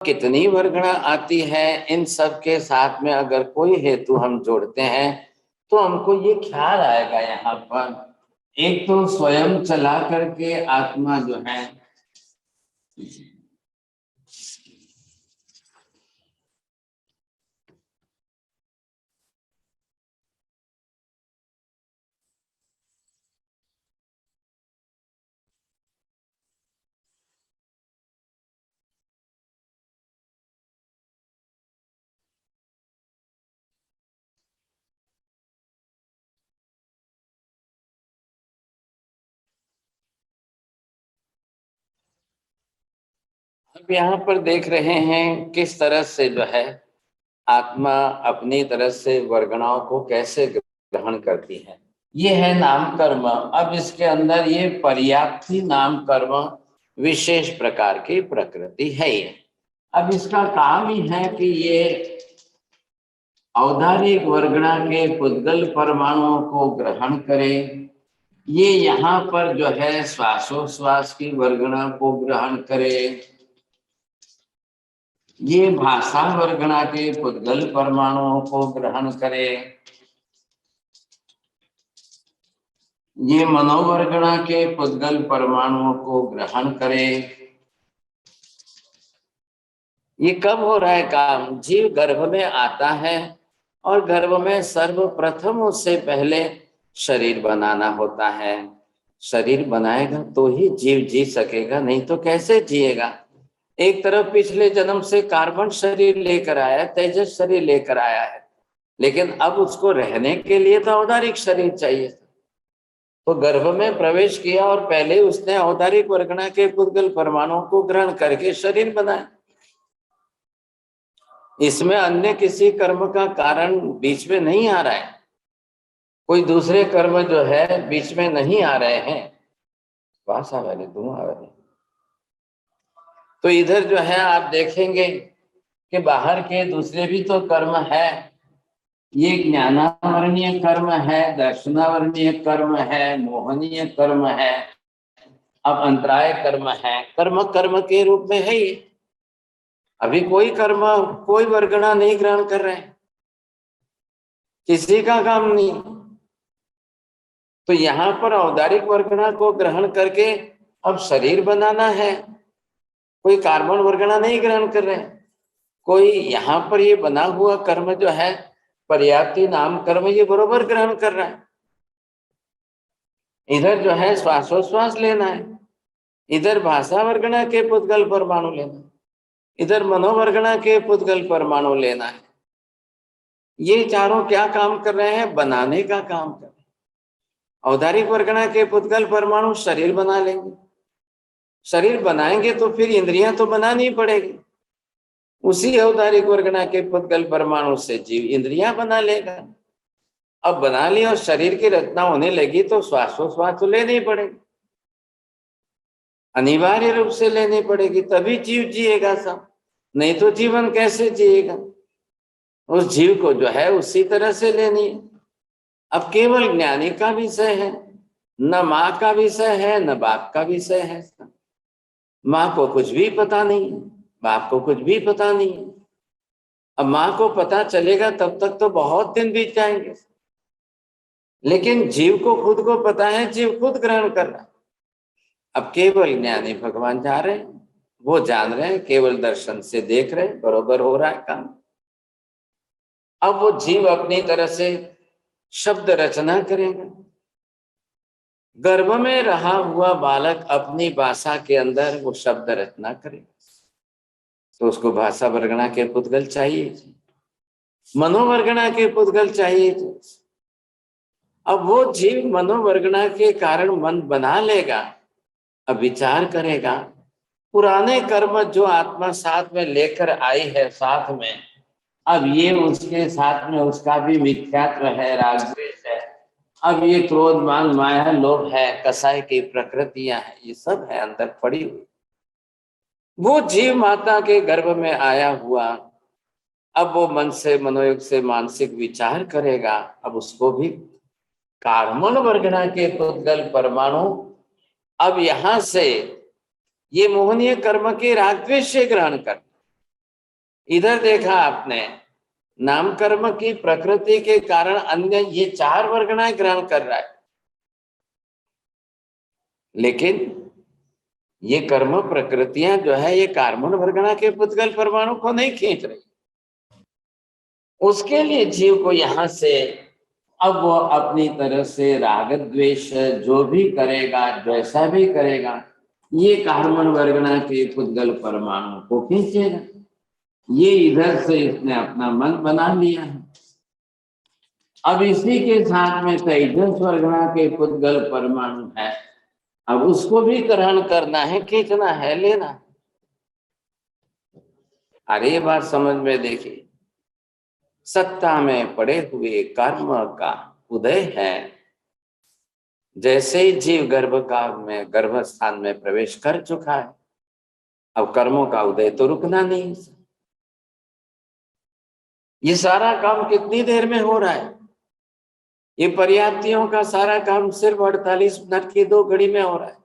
कितनी वर्गणा आती है, इन सब के साथ में अगर कोई हेतु हम जोड़ते हैं तो हमको ये ख्याल आएगा यहाँ पर। एक तो स्वयं चला करके आत्मा जो है अब यहाँ पर देख रहे हैं किस तरह से जो है आत्मा अपनी तरह से वर्गणाओं को कैसे ग्रहण करती है। ये है नाम कर्म। अब इसके अंदर ये पर्याप्ति नाम कर्म विशेष प्रकार की प्रकृति है ये। अब इसका काम ही है कि ये औदारिक वर्गणा के पुद्गल परमाणुओं को ग्रहण करे। ये यहाँ पर जो है श्वासोश्वास की वर्गणा को ग्रहण करे। ये भाषा वर्गणा के पुद्गल परमाणुओं को ग्रहण करे। ये मनोवर्गणा के पुद्गल परमाणुओं को ग्रहण करे। ये कब हो रहा है काम? जीव गर्भ में आता है और गर्भ में सर्वप्रथम उससे पहले शरीर बनाना होता है। शरीर बनाएगा तो ही जीव जी सकेगा, नहीं तो कैसे जिएगा। एक तरफ पिछले जन्म से कार्बन शरीर लेकर आया है, तेजस शरीर लेकर आया है, लेकिन अब उसको रहने के लिए तो औदारिक शरीर चाहिए। तो गर्भ में प्रवेश किया और पहले उसने औदारिक वर्गणा के पुद्गल परमाणुओं को ग्रहण करके शरीर बनाया। इसमें अन्य किसी कर्म का कारण बीच में नहीं आ रहा है, कोई दूसरे कर्म जो है बीच में नहीं आ रहे हैं। श्वास आ रहे, धुआं आ रहे। तो इधर जो है आप देखेंगे कि बाहर के दूसरे भी तो कर्म है। ये ज्ञानावर्णीय कर्म है, दर्शनावर्णीय कर्म है, मोहनीय कर्म है, अब अंतराय कर्म है। कर्म कर्म के रूप में है ये। अभी कोई कर्म कोई वर्गणा नहीं ग्रहण कर रहे हैं, किसी का काम नहीं। तो यहाँ पर औदारिक वर्गणा को ग्रहण करके अब शरीर बनाना है। कोई कार्बन वर्गणा नहीं ग्रहण कर रहे हैं। कोई यहाँ पर ये बना हुआ कर्म जो है पर्याप्ति नाम कर्म, ये बरोबर ग्रहण कर रहा है। इधर जो है श्वासोश्वास लेना है, इधर भाषा वर्गणा के पुद्गल परमाणु लेना, इधर मनोवर्गणा के पुद्गल परमाणु लेना है। ये चारों क्या काम कर रहे हैं? बनाने का काम कर रहे हैं। औदारिक वर्गणा के पुद्गल परमाणु शरीर बना लेंगे। शरीर बनाएंगे तो फिर इंद्रियां तो बनानी पड़ेगी। उसी औदारिक वर्गणा के पुद्गल परमाणु से जीव इंद्रियां बना लेगा। अब बना ली और शरीर की रचना होने लगी तो श्वासोश्वास तो लेनी पड़ेगी, अनिवार्य रूप से लेनी पड़ेगी, तभी जीव जिएगा सब, नहीं तो जीवन कैसे जिएगा। उस जीव को जो है उसी तरह से लेनी है। अब केवल ज्ञानी का विषय है, न माँ का विषय है न बाप का विषय है। माँ को कुछ भी पता नहीं, बाप को कुछ भी पता नहीं। अब माँ को पता चलेगा तब तक तो बहुत दिन बीत जाएंगे, लेकिन जीव को खुद को पता है, जीव खुद ग्रहण कर रहा है। अब केवल ज्ञानी भगवान जा रहे हैं, वो जान रहे हैं, केवल दर्शन से देख रहे हैं, बरोबर हो रहा है काम। अब वो जीव अपनी तरह से शब्द रचना करेगा। गर्भ में रहा हुआ बालक अपनी भाषा के अंदर वो शब्द रचना करेगा, तो उसको भाषा वर्गणा के पुद्गल चाहिए, मनोवर्गणा के पुद्गल चाहिए। अब वो जीव मनोवर्गणा के कारण मन बना लेगा, अब विचार करेगा। पुराने कर्म जो आत्मा साथ में लेकर आई है साथ में, अब ये उसके साथ में उसका भी मिथ्यात्व है, राग द्वेष है, अब ये क्रोध मान माया लोभ है, कसाय की प्रकृतियां हैं, ये सब है अंदर पड़ी हुई। वो जीव माता के गर्भ में आया हुआ, अब वो मन से मनोयोग से मानसिक विचार करेगा। अब उसको भी कार्बन वर्गणा के पुद्गल परमाणु अब यहां से ये मोहनीय कर्म के राग द्वेष से ग्रहण कर, इधर देखा आपने, नाम कर्म की प्रकृति के कारण अन्य ये 4 वर्गणाएं ग्रहण कर रहा है, लेकिन ये कर्म प्रकृतियां जो है ये कार्बन वर्गणा के पुद्गल परमाणु को नहीं खींच रही। उसके लिए जीव को यहां से अब वो अपनी तरह से राग द्वेष जो भी करेगा, जैसा भी करेगा, ये कार्बन वर्गणा के पुद्गल परमाणु को खींचेगा। ये इधर से इसने अपना मन बना लिया है। अब इसी के साथ में तेजस वर्गणा के पुद्गल परमाणु है, अब उसको भी ग्रहण करना है, खींचना है, लेना। अरे ये बात समझ में देखिए, सत्ता में पड़े हुए कर्म का उदय है। जैसे ही जीव गर्भ स्थान में प्रवेश कर चुका है, अब कर्मों का उदय तो रुकना नहीं। ये सारा काम कितनी देर में हो रहा है? ये पर्याप्तियों का सारा काम सिर्फ 48 मिनट की 2 घड़ी में हो रहा है।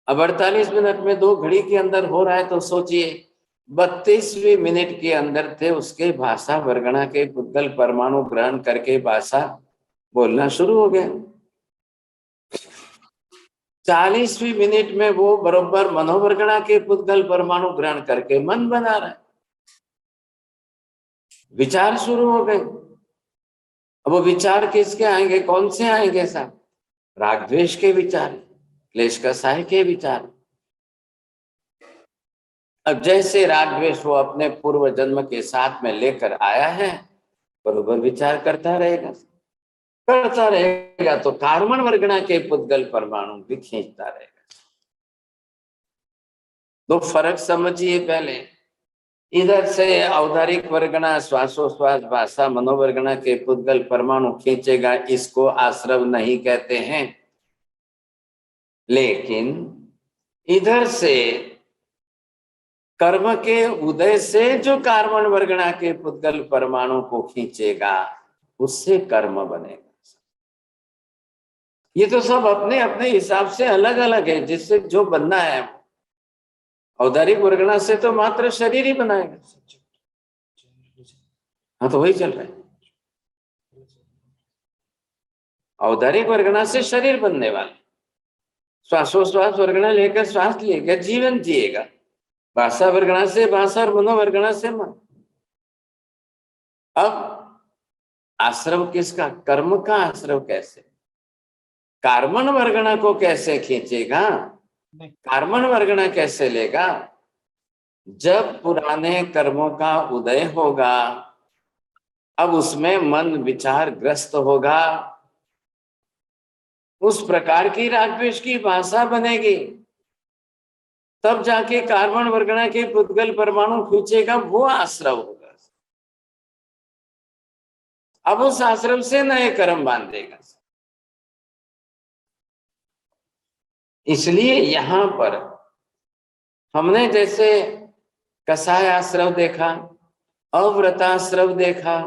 अब 48 मिनट में 2 घड़ी के अंदर हो रहा है, तो सोचिए 32वें मिनट के अंदर थे उसके भाषा वर्गणा के पुद्गल परमाणु ग्रहण करके भाषा बोलना शुरू हो गया। 40वें मिनट में वो बरोबर मनोवर्गणा के पुद्गल परमाणु ग्रहण करके मन बना रहा है, विचार शुरू हो गए। अब वो विचार किसके आएंगे, कौन से आएंगे साहब? राग द्वेष के विचार, क्लेश कसाय के विचार। अब जैसे राग द्वेष वो अपने पूर्व जन्म के साथ में लेकर आया है, बरोबर विचार करता रहेगा तो कार्बन वर्गणा के पुद्गल परमाणु भी खींचता रहेगा। दो फर्क समझिए पहले। इधर से औदारिक वर्गणा श्वासोश्वास भाषा मनोवर्गणा के पुद्गल परमाणु खींचेगा, इसको आश्रव नहीं कहते हैं। लेकिन इधर से कर्म के उदय से जो कार्बन वर्गणा के पुद्गल परमाणु को खींचेगा, उससे कर्म बनेगा। ये तो सब अपने अपने हिसाब से अलग अलग है, जिससे जो बनना है। औदारिक वर्गणा से तो मात्र शरीर ही बनाएगा। हाँ, तो वही चल रहा है। औदारिक वर्गणा से शरीर बनने वाला, श्वासोश्वास वर्गणा लेकर श्वास लेगा, जीवन जिएगा। भाषा वर्गणा से भाषा और मनोवर्गणा से मन। अब आश्रव किसका? कर्म का आश्रव कैसे? कार्बन वर्गणा को कैसे खींचेगा? कार्बन वर्गणा कैसे लेगा? जब पुराने कर्मों का उदय होगा, अब उसमें मन विचार ग्रस्त होगा, उस प्रकार की राग द्वेष की भाषा बनेगी, तब जाके कार्बन वर्गणा के पुद्गल परमाणु खींचेगा, वो आश्रव होगा। अब उस आश्रम से नए कर्म बांधेगा। इसलिए यहां पर हमने जैसे कसाय आश्रव देखा, अव्रताश्रव देखा।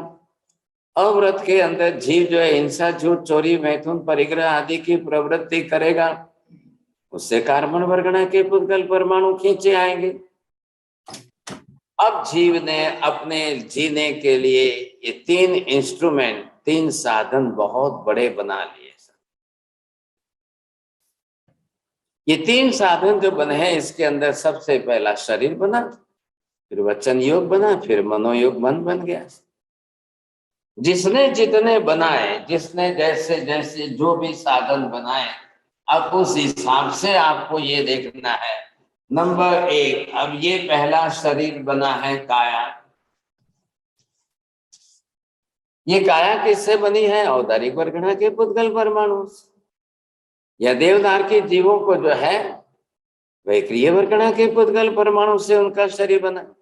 अव्रत के अंदर जीव जो है हिंसा, झूठ, चोरी, मैथुन, परिग्रह आदि की प्रवृत्ति करेगा, उससे कार्बन वर्गणा के पुद्गल परमाणु खींचे आएंगे। अब जीव ने अपने जीने के लिए ये 3 इंस्ट्रूमेंट, 3 साधन बहुत बड़े बना लिए। ये 3 साधन जो बने हैं, इसके अंदर सबसे पहला शरीर बना, फिर वचन योग बना, फिर मनोयोग मन बन गया। जिसने जितने बनाए, जिसने जैसे जैसे जो भी साधन बनाए, अब उस हिसाब से आपको ये देखना है। नंबर 1, अब ये पहला शरीर बना है काया। ये काया किससे बनी है? औदारिक वर्गणा के पुद्गल परमाणु से। या देवदार के जीवों को जो है वह क्रिय वर्गणा के पुद्गल परमाणु से उनका शरीर बना।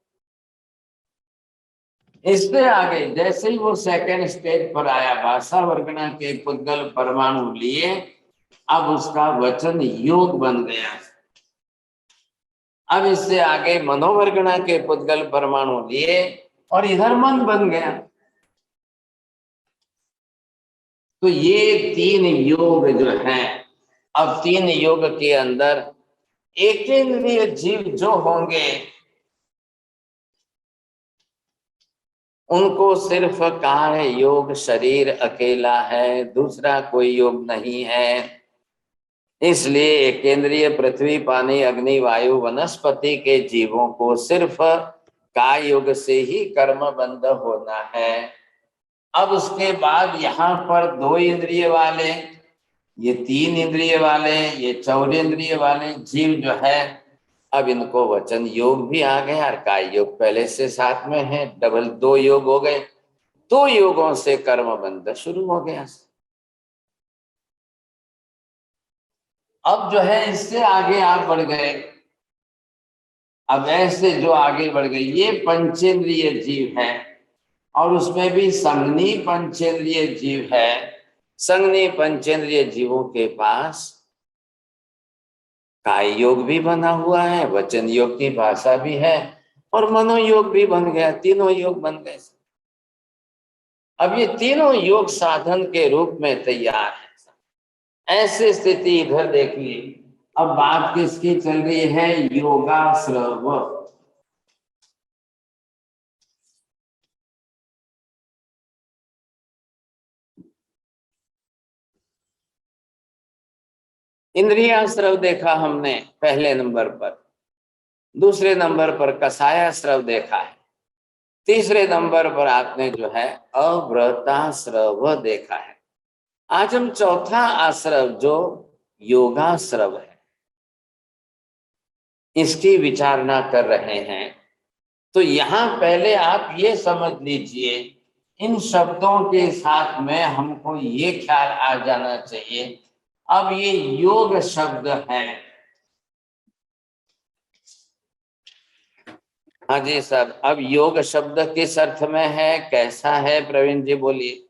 इससे आगे जैसे ही वो सेकेंड स्टेज पर आया, भाषा वर्गणा के पुद्गल परमाणु लिए, अब उसका वचन योग बन गया। अब इससे आगे मनोवर्गणा के पुद्गल परमाणु लिए और इधर मन बन गया। तो ये 3 योग जो है, अब 3 योग के अंदर एक इंद्रिय जीव जो होंगे, उनको सिर्फ कार्य योग शरीर अकेला है, दूसरा कोई योग नहीं है। इसलिए एक केंद्रीय पृथ्वी पानी अग्नि वायु वनस्पति के जीवों को सिर्फ काय योग से ही कर्म बंध होना है। अब उसके बाद यहाँ पर 2 इंद्रिय वाले, ये 3 इंद्रिय वाले, ये 4 इंद्रिय वाले जीव जो है, अब इनको वचन योग भी आ गया और काय योग पहले से साथ में है, डबल 2 योग हो गए। 2 योगों से कर्म बंध शुरू हो गया। अब जो है इससे आगे आप बढ़ गए। अब ऐसे जो आगे बढ़ गए ये पंचेंद्रिय जीव है, और उसमें भी संघनी पंचेंद्रिय जीव है। संघनी पंचेंद्रिय जीवों के पास काय योग भी बना हुआ है, वचन योग की भाषा भी है, और मनोयोग भी बन गया। तीनों योग बन गए। अब ये तीनों योग साधन के रूप में तैयार है। ऐसी स्थिति इधर देखिए। अब बात किसकी चल रही है? योगाश्रव। इंद्रियाश्रव देखा हमने पहले नंबर पर, दूसरे नंबर पर कषायाश्रव देखा है, तीसरे नंबर पर आपने जो है अव्रताश्रव देखा है। आज हम चौथा आश्रव जो योगाश्रव है इसकी विचारणा कर रहे हैं। तो यहां पहले आप ये समझ लीजिए, इन शब्दों के साथ में हमको ये ख्याल आ जाना चाहिए। अब ये योग शब्द है। हाँ जी सर, अब योग शब्द किस अर्थ में है, कैसा है, प्रवीण जी बोलिए।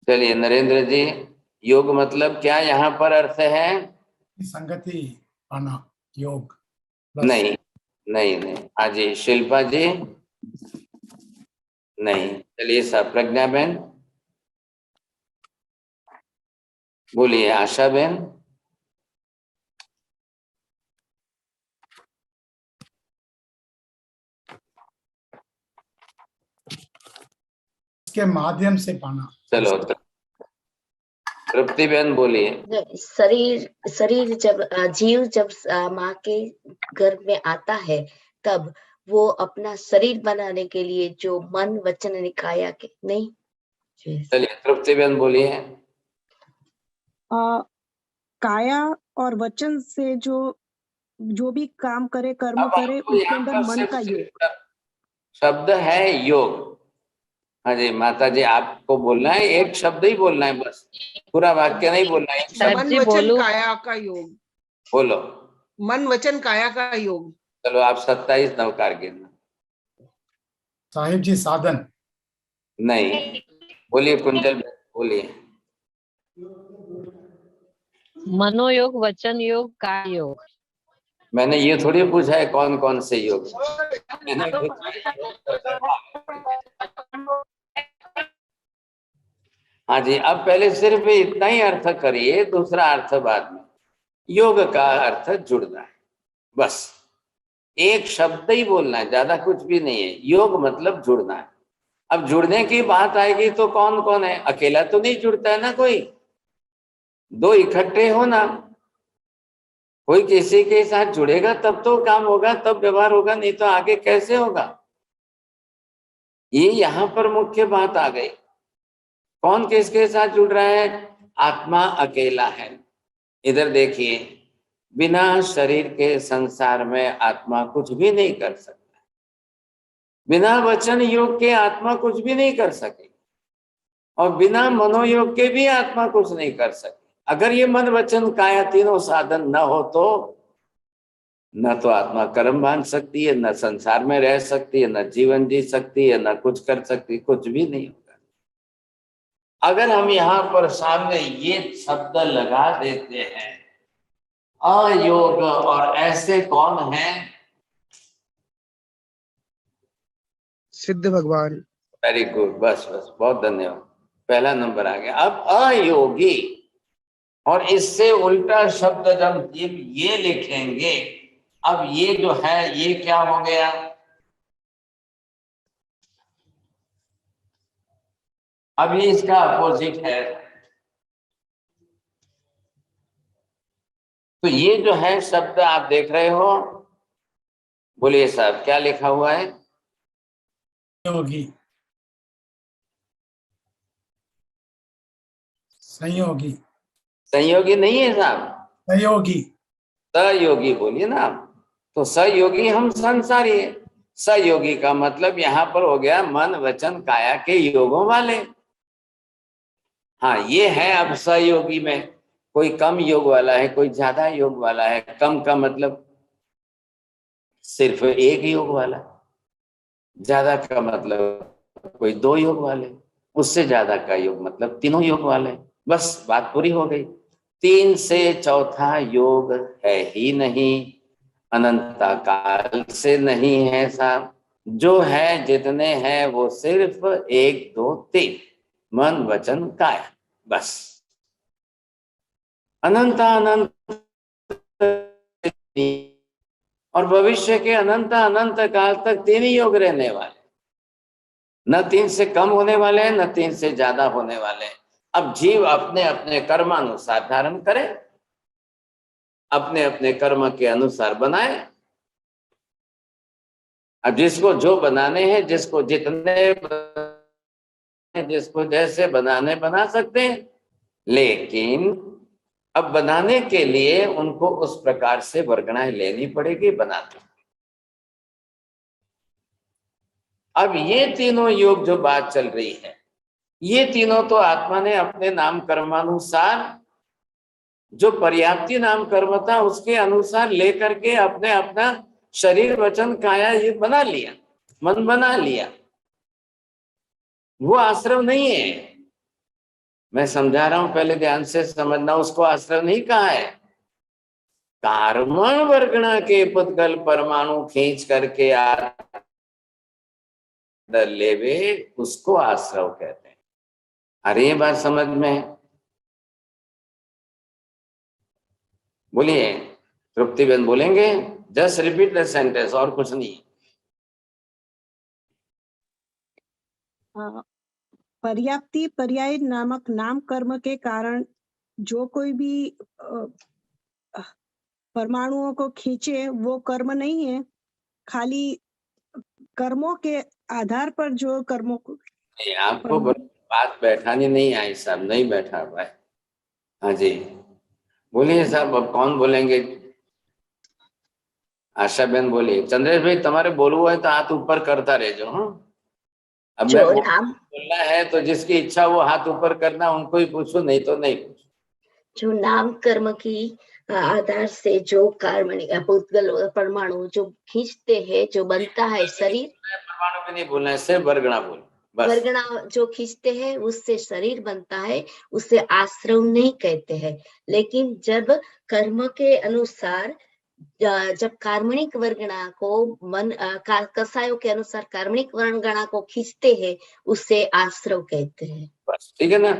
चलिए नरेंद्र जी, योग मतलब क्या यहाँ पर अर्थ है? संगति पाना, योग। नहीं नहीं नहीं। हाँ जी शिल्पा जी, नहीं। चलिए सर, प्रज्ञा बहन बोलिए। आशा बहन, के माध्यम से पाना। चलो तृप्ति बहन बोलिए। शरीर जब जीव जब माँ के गर्भ में आता है तब वो अपना शरीर बनाने के लिए जो मन वचन निकाया के नहीं। चलिए तृप्ति बहन बोलिए। काया और वचन से जो भी काम करे, कर्म करे, उसके अंदर मन का योग। शब्द है योग। हाँ जी माता जी, आपको बोलना है, एक शब्द ही बोलना है बस, पूरा वाक्य नहीं बोलना है। मन वचन काया का योग। बोलो। मन वचन काया का योग। चलो आप 27 नवकार गिनना। साहिब जी साधन नहीं। बोलिए कुंजल, बोलिए। मनोयोग, वचन योग, काय योग। मैंने ये थोड़ी पूछा है कौन कौन से योग। हाँ जी, अब पहले सिर्फ इतना ही अर्थ करिए, दूसरा अर्थ बाद में। योग का अर्थ जुड़ना है, बस एक शब्द ही बोलना है, ज्यादा कुछ भी नहीं है। योग मतलब जुड़ना है। अब जुड़ने की बात आएगी तो कौन कौन है? अकेला तो नहीं जुड़ता है ना कोई, 2 इकट्ठे हो ना। कोई किसी के साथ जुड़ेगा तब तो काम होगा, तब व्यवहार होगा, नहीं तो आगे कैसे होगा? ये यहाँ पर मुख्य बात आ गई। कौन किसके साथ जुड़ रहा है? आत्मा अकेला है। इधर देखिए, बिना शरीर के संसार में आत्मा कुछ भी नहीं कर सकता। बिना वचन योग के आत्मा कुछ भी नहीं कर सके, और बिना मनोयोग के भी आत्मा कुछ नहीं कर सके। अगर ये मन वचन काया तीनों साधन न हो तो न तो आत्मा कर्म बांध सकती है, न संसार में रह सकती है, न जीवन जी सकती है, न कुछ कर सकती, कुछ भी नहीं होगा। अगर हम यहाँ पर सामने ये शब्द लगा देते हैं अयोग, और ऐसे कौन है? सिद्ध भगवान। वेरी गुड, बस बस, बहुत धन्यवाद, पहला नंबर आ गया। अब अयोगी, और इससे उल्टा शब्द जब ये लिखेंगे, अब ये जो है ये क्या हो गया, अब ये इसका अपोजिट है। तो ये जो है शब्द आप देख रहे हो, बोलिए साहब क्या लिखा हुआ है? योगी, संयोगी, संयोगी नहीं है साहब, सहयोगी, सहयोगी बोलिए ना आप। तो सहयोगी हम संसारी है। सहयोगी का मतलब यहाँ पर हो गया मन वचन काया के योगों वाले। हाँ ये है, अब सहयोगी में कोई कम योग वाला है, कोई ज्यादा योग वाला है। कम का मतलब सिर्फ एक योग वाला, ज्यादा का मतलब कोई 2 योग वाले, उससे ज्यादा का योग मतलब तीनों योग वाले। बस बात पूरी हो गई। 3 से चौथा योग है ही नहीं, अनंत काल से नहीं है साहब। जो है जितने हैं वो सिर्फ 1 2 3 मन वचन काया, बस। अनंत अनंत और भविष्य के अनंत अनंत काल तक 3 ही योग रहने वाले, न 3 से कम होने वाले हैं, न 3 से ज्यादा होने वाले हैं। अब जीव अपने अपने कर्मानुसार धारण करे, अपने अपने कर्म के अनुसार बनाए। अब जिसको जो बनाने हैं, जिसको जितने, जिसको जैसे बनाने बना सकते हैं, लेकिन अब बनाने के लिए उनको उस प्रकार से वर्गणाएं लेनी पड़ेगी, बनाते। अब ये तीनों योग जो बात चल रही है, ये तीनों तो आत्मा ने अपने नाम कर्मानुसार, जो पर्याप्ति नाम कर्म था उसके अनुसार लेकर के अपने अपना शरीर वचन काया ये बना लिया, मन बना लिया। वो आश्रम नहीं है, मैं समझा रहा हूं, पहले ध्यान से समझना। उसको आश्रम नहीं कहा है। कार्बन वर्गणा के पुद्गल परमाणु खींच करके लेवे, उसको आश्रव कहते हैं। अरे ये बात समझ में है? बोलिए, तृप्तिबेन बोलेंगे? जस्ट रिपीट द सेंटेंस, और कुछ नहीं। पर्याप्ति पर्याय नामक नाम कर्म के कारण जो कोई भी परमाणुओं को खींचे वो कर्म नहीं है, खाली कर्मों के आधार पर जो कर्मों को आपको बात बैठानी नहीं आई साहब, नहीं बैठा भाई। हाँ जी बोलिए साहब, अब कौन बोलेंगे? आशा बहन बोलिए। चंद्रेश भाई तुम्हारे बोलू है तो हाथ ऊपर करता रह जो। हाँ अब मैं बोलना है तो जिसकी इच्छा वो हाथ ऊपर करना, उनको ही पूछो, नहीं तो नहीं पूछो। जो नाम कर्म की आधार से जो पुद्गल परमाणु जो खींचते हैं, जो बनता है शरीर, परमाणु में नहीं बोलना है, सिर्फ वर्गणा बोल, बस। वर्गणा जो खींचते हैं उससे शरीर बनता है, उसे आश्रव नहीं कहते हैं। लेकिन जब कर्म के अनुसार, जब कार्मणिक वर्गणा को मन कसायों के अनुसार कार्मणिक वर्गणा को खींचते हैं, उसे आश्रव कहते हैं, बस। ठीक है ना?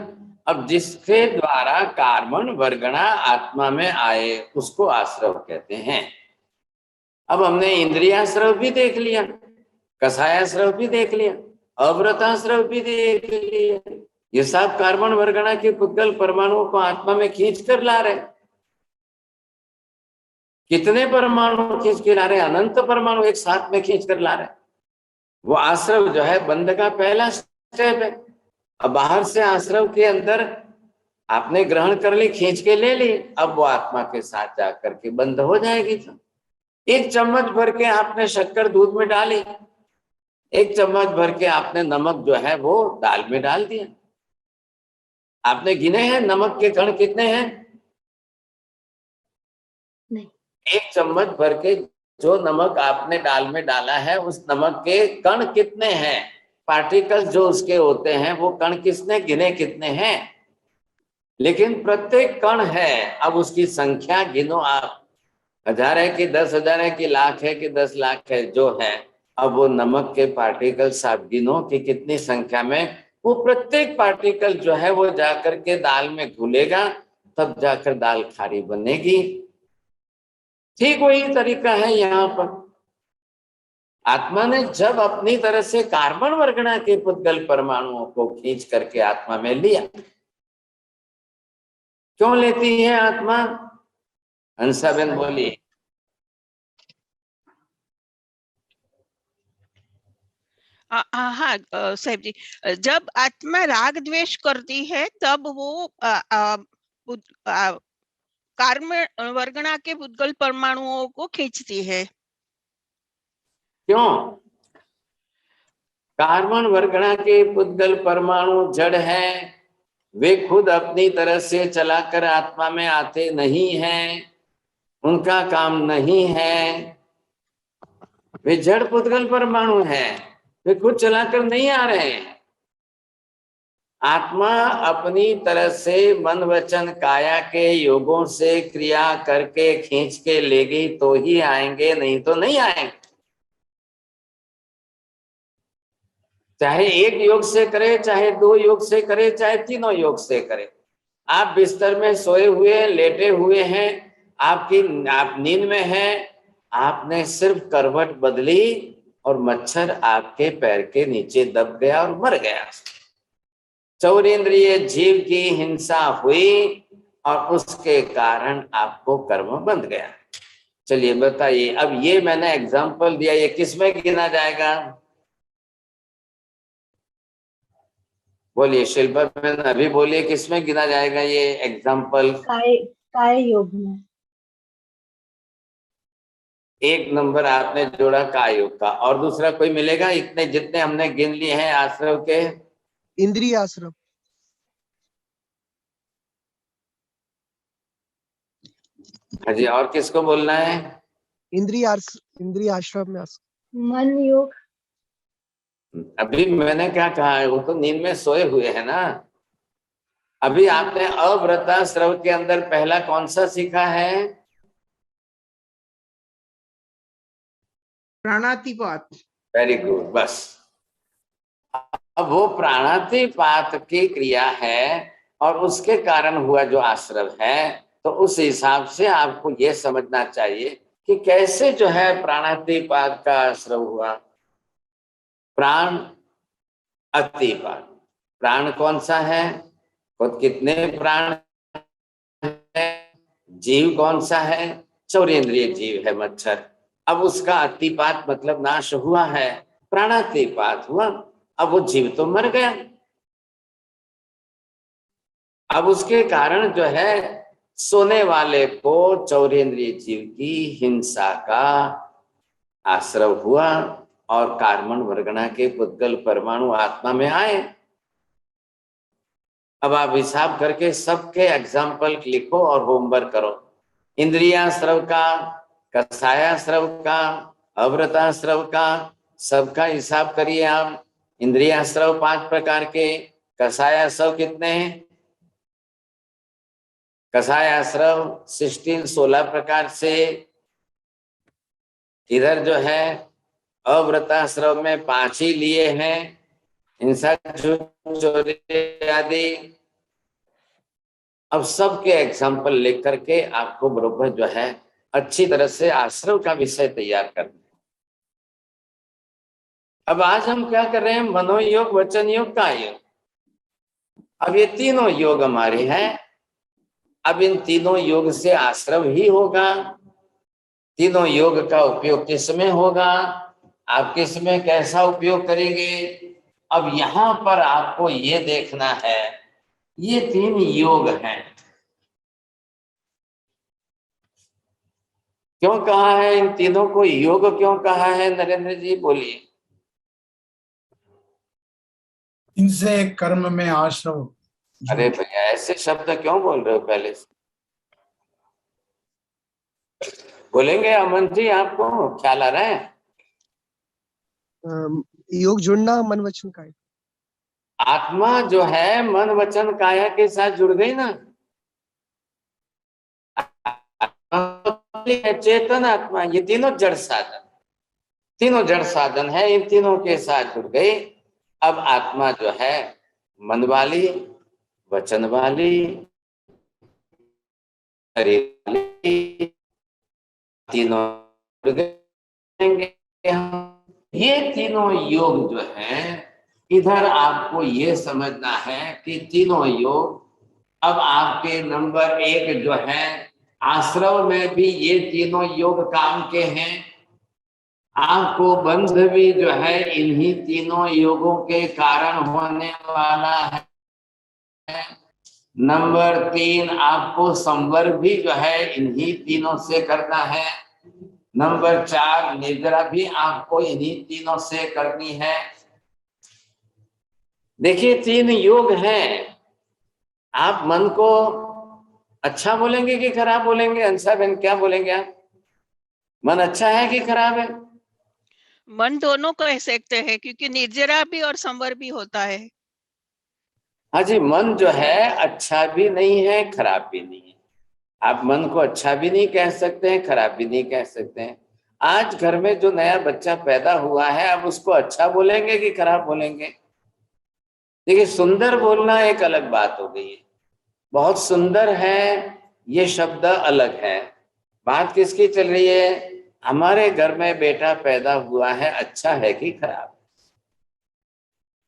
अब जिसके द्वारा कार्बन वर्गणा आत्मा में आए उसको आश्रव कहते हैं। अब हमने इंद्रियाश्रव भी देख लिया, कसायाश्रव भी देख लिया, अव्रताश्रव भी देख लिया। ये सब कार्बन वर्गणा के पुद्गल परमाणुओं को आत्मा में खींच कर ला रहे। कितने परमाणु खींच के ला रहे? अनंत परमाणु एक साथ में खींच कर ला रहे। वो आश्रव जो है बंध का पहला स्टेप है। अब बाहर से आश्रव के अंदर आपने ग्रहण कर ली, खींच के ले ली, अब वो आत्मा के साथ जाकर के बंद हो जाएगी। तो 1 चम्मच भर के आपने शक्कर दूध में डाली, 1 चम्मच भर के आपने नमक जो है वो दाल में डाल दिया। आपने गिने हैं नमक के कण कितने हैं? नहीं। 1 चम्मच भर के जो नमक आपने दाल में डाला है, उस नमक के कण कितने हैं? पार्टिकल्स जो उसके होते हैं, वो कण किसने गिने कितने हैं? लेकिन प्रत्येक कण है, अब उसकी संख्या गिनो आप। 1000 है कि 10,000 है कि लाख है कि 10 लाख है, जो है अब वो नमक के पार्टिकल्स आप गिनो कि कितनी संख्या में। वो प्रत्येक पार्टिकल जो है वो जाकर के दाल में घुलेगा, तब जाकर दाल खारी बनेगी। ठीक वही तरीका है यहाँ पर। आत्मा ने जब अपनी तरह से कार्बन वर्गणा के पुद्गल परमाणुओं को खींच करके आत्मा में लिया, क्यों लेती है आत्मा? हंसाबेन बोलिए। हाँ साहब जी, जब आत्मा राग द्वेष करती है तब वो कार्बन वर्गणा के पुद्गल परमाणुओं को खींचती है। क्यों? कार्बन वर्गणा के पुद्गल परमाणु जड़ हैं, वे खुद अपनी तरह से चलाकर आत्मा में आते नहीं हैं, उनका काम नहीं है। वे जड़ पुद्गल परमाणु हैं, वे खुद चलाकर नहीं आ रहे हैं। आत्मा अपनी तरह से मन वचन काया के योगों से क्रिया करके खींच के लेगी तो ही आएंगे, नहीं तो नहीं आएंगे। चाहे एक योग से करे, चाहे 2 योग से करे, चाहे 3 योग से करे। आप बिस्तर में सोए हुए लेटे हुए हैं, आप नींद में हैं, आपने सिर्फ करवट बदली और मच्छर आपके पैर के नीचे दब गया और मर गया। चौरेंद्रिय जीव की हिंसा हुई और उसके कारण आपको कर्म बंध गया। चलिए बताइए, अब ये मैंने एग्जाम्पल दिया, ये किसमें गिना जाएगा? बोलिए शिल्पा बहन, अभी बोलिए किसमें गिना जाएगा ये एग्जाम्पल? काय योग में। 1 नंबर आपने जोड़ा काय योग का। और दूसरा कोई मिलेगा? इतने जितने हमने गिन लिए हैं आश्रव के। इंद्रिय आश्रम। हाँ जी, और किसको बोलना है? इंद्रिय आश्रम में मन योग। अभी मैंने क्या कहा है, वो तो नींद में सोए हुए है ना। अभी आपने अव्रताश्रव के अंदर पहला कौन सा सीखा है? प्राणातिपात। वेरी गुड, बस। अब वो प्राणातिपात की क्रिया है और उसके कारण हुआ जो आश्रव है, तो उस हिसाब से आपको ये समझना चाहिए कि कैसे जो है प्राणातिपात का आश्रव हुआ। प्राण अतिपात। प्राण कौन सा है? खुद कितने प्राण है? जीव कौन सा है? चौरेंद्रिय जीव है मच्छर। अब उसका अतिपात मतलब नाश हुआ है, प्राणातिपात हुआ। अब वो जीव तो मर गया। अब उसके कारण जो है सोने वाले को चौरेंद्रिय जीव की हिंसा का आश्रव हुआ और कार्बन वर्गणा के पुद्गल परमाणु आत्मा में आए। अब आप हिसाब करके सबके एग्जाम्पल लिखो और होमवर्क करो। इंद्रियाश्रव का, कषायाश्रव का, अव्रताश्रव का, सबका हिसाब करिए आप। इंद्रियाश्रव 5 प्रकार के, कषायाश्रव कितने हैं? कषायाश्रव 16 प्रकार से। इधर जो है अव्रताश्रव में 5 ही लिए हैं, हिंसा चोरी आदि। अब सबके एग्जाम्पल लिख करके आपको बरोबर जो है अच्छी तरह से आश्रव का विषय तैयार करना है। अब आज हम क्या कर रहे हैं? मनोयोग, वचन योग, काय योग। अब ये तीनों योग हमारे हैं। अब इन तीनों योग से आश्रव ही होगा। तीनों योग का उपयोग किसमें होगा? आप किसमें कैसा उपयोग करेंगे? अब यहां पर आपको ये देखना है, ये 3 योग हैं। क्यों कहा है इन तीनों को योग? क्यों कहा है नरेंद्र जी, बोलिए। इनसे कर्म में आश्रव। अरे भैया ऐसे शब्द क्यों बोल रहे हो? पहले से बोलेंगे अमन जी, आपको ख्याल आ रहा है? योग जुड़ना मन वचन काय। आत्मा जो है मन वचन काया के साथ जुड़ गई ना। चेतन आत्मा, ये तीनों जड़ साधन, तीनों जड़ साधन है, इन तीनों के साथ जुड़ गई। अब आत्मा जो है मन वाली, वचन वाली शरीर तीनों ये तीनों योग जो है, इधर आपको ये समझना है कि तीनों योग अब आपके नंबर 1 जो है, आश्रम में भी ये तीनों योग काम के हैं। आपको बंध भी जो है इन्हीं तीनों योगों के कारण होने वाला है। नंबर 3, आपको संवर भी जो है इन्हीं तीनों से करना है। नंबर 4, निद्रा भी आपको इन्हीं तीनों से करनी है। देखिए 3 योग हैं। आप मन को अच्छा बोलेंगे कि खराब बोलेंगे? अंसा बहन क्या बोलेंगे आप? मन अच्छा है कि खराब है? मन दोनों कह सकते हैं, क्योंकि निर्जरा भी और संवर भी होता है। हाँ जी, मन जो है अच्छा भी नहीं है, खराब भी नहीं है। आप मन को अच्छा भी नहीं कह सकते हैं, खराब भी नहीं कह सकते हैं। आज घर में जो नया बच्चा पैदा हुआ है, अब उसको अच्छा बोलेंगे कि खराब बोलेंगे? देखिए, सुंदर बोलना एक अलग बात हो गई है। बहुत सुंदर है ये शब्द अलग है। बात किसकी चल रही है? हमारे घर में बेटा पैदा हुआ है, अच्छा है कि खराब?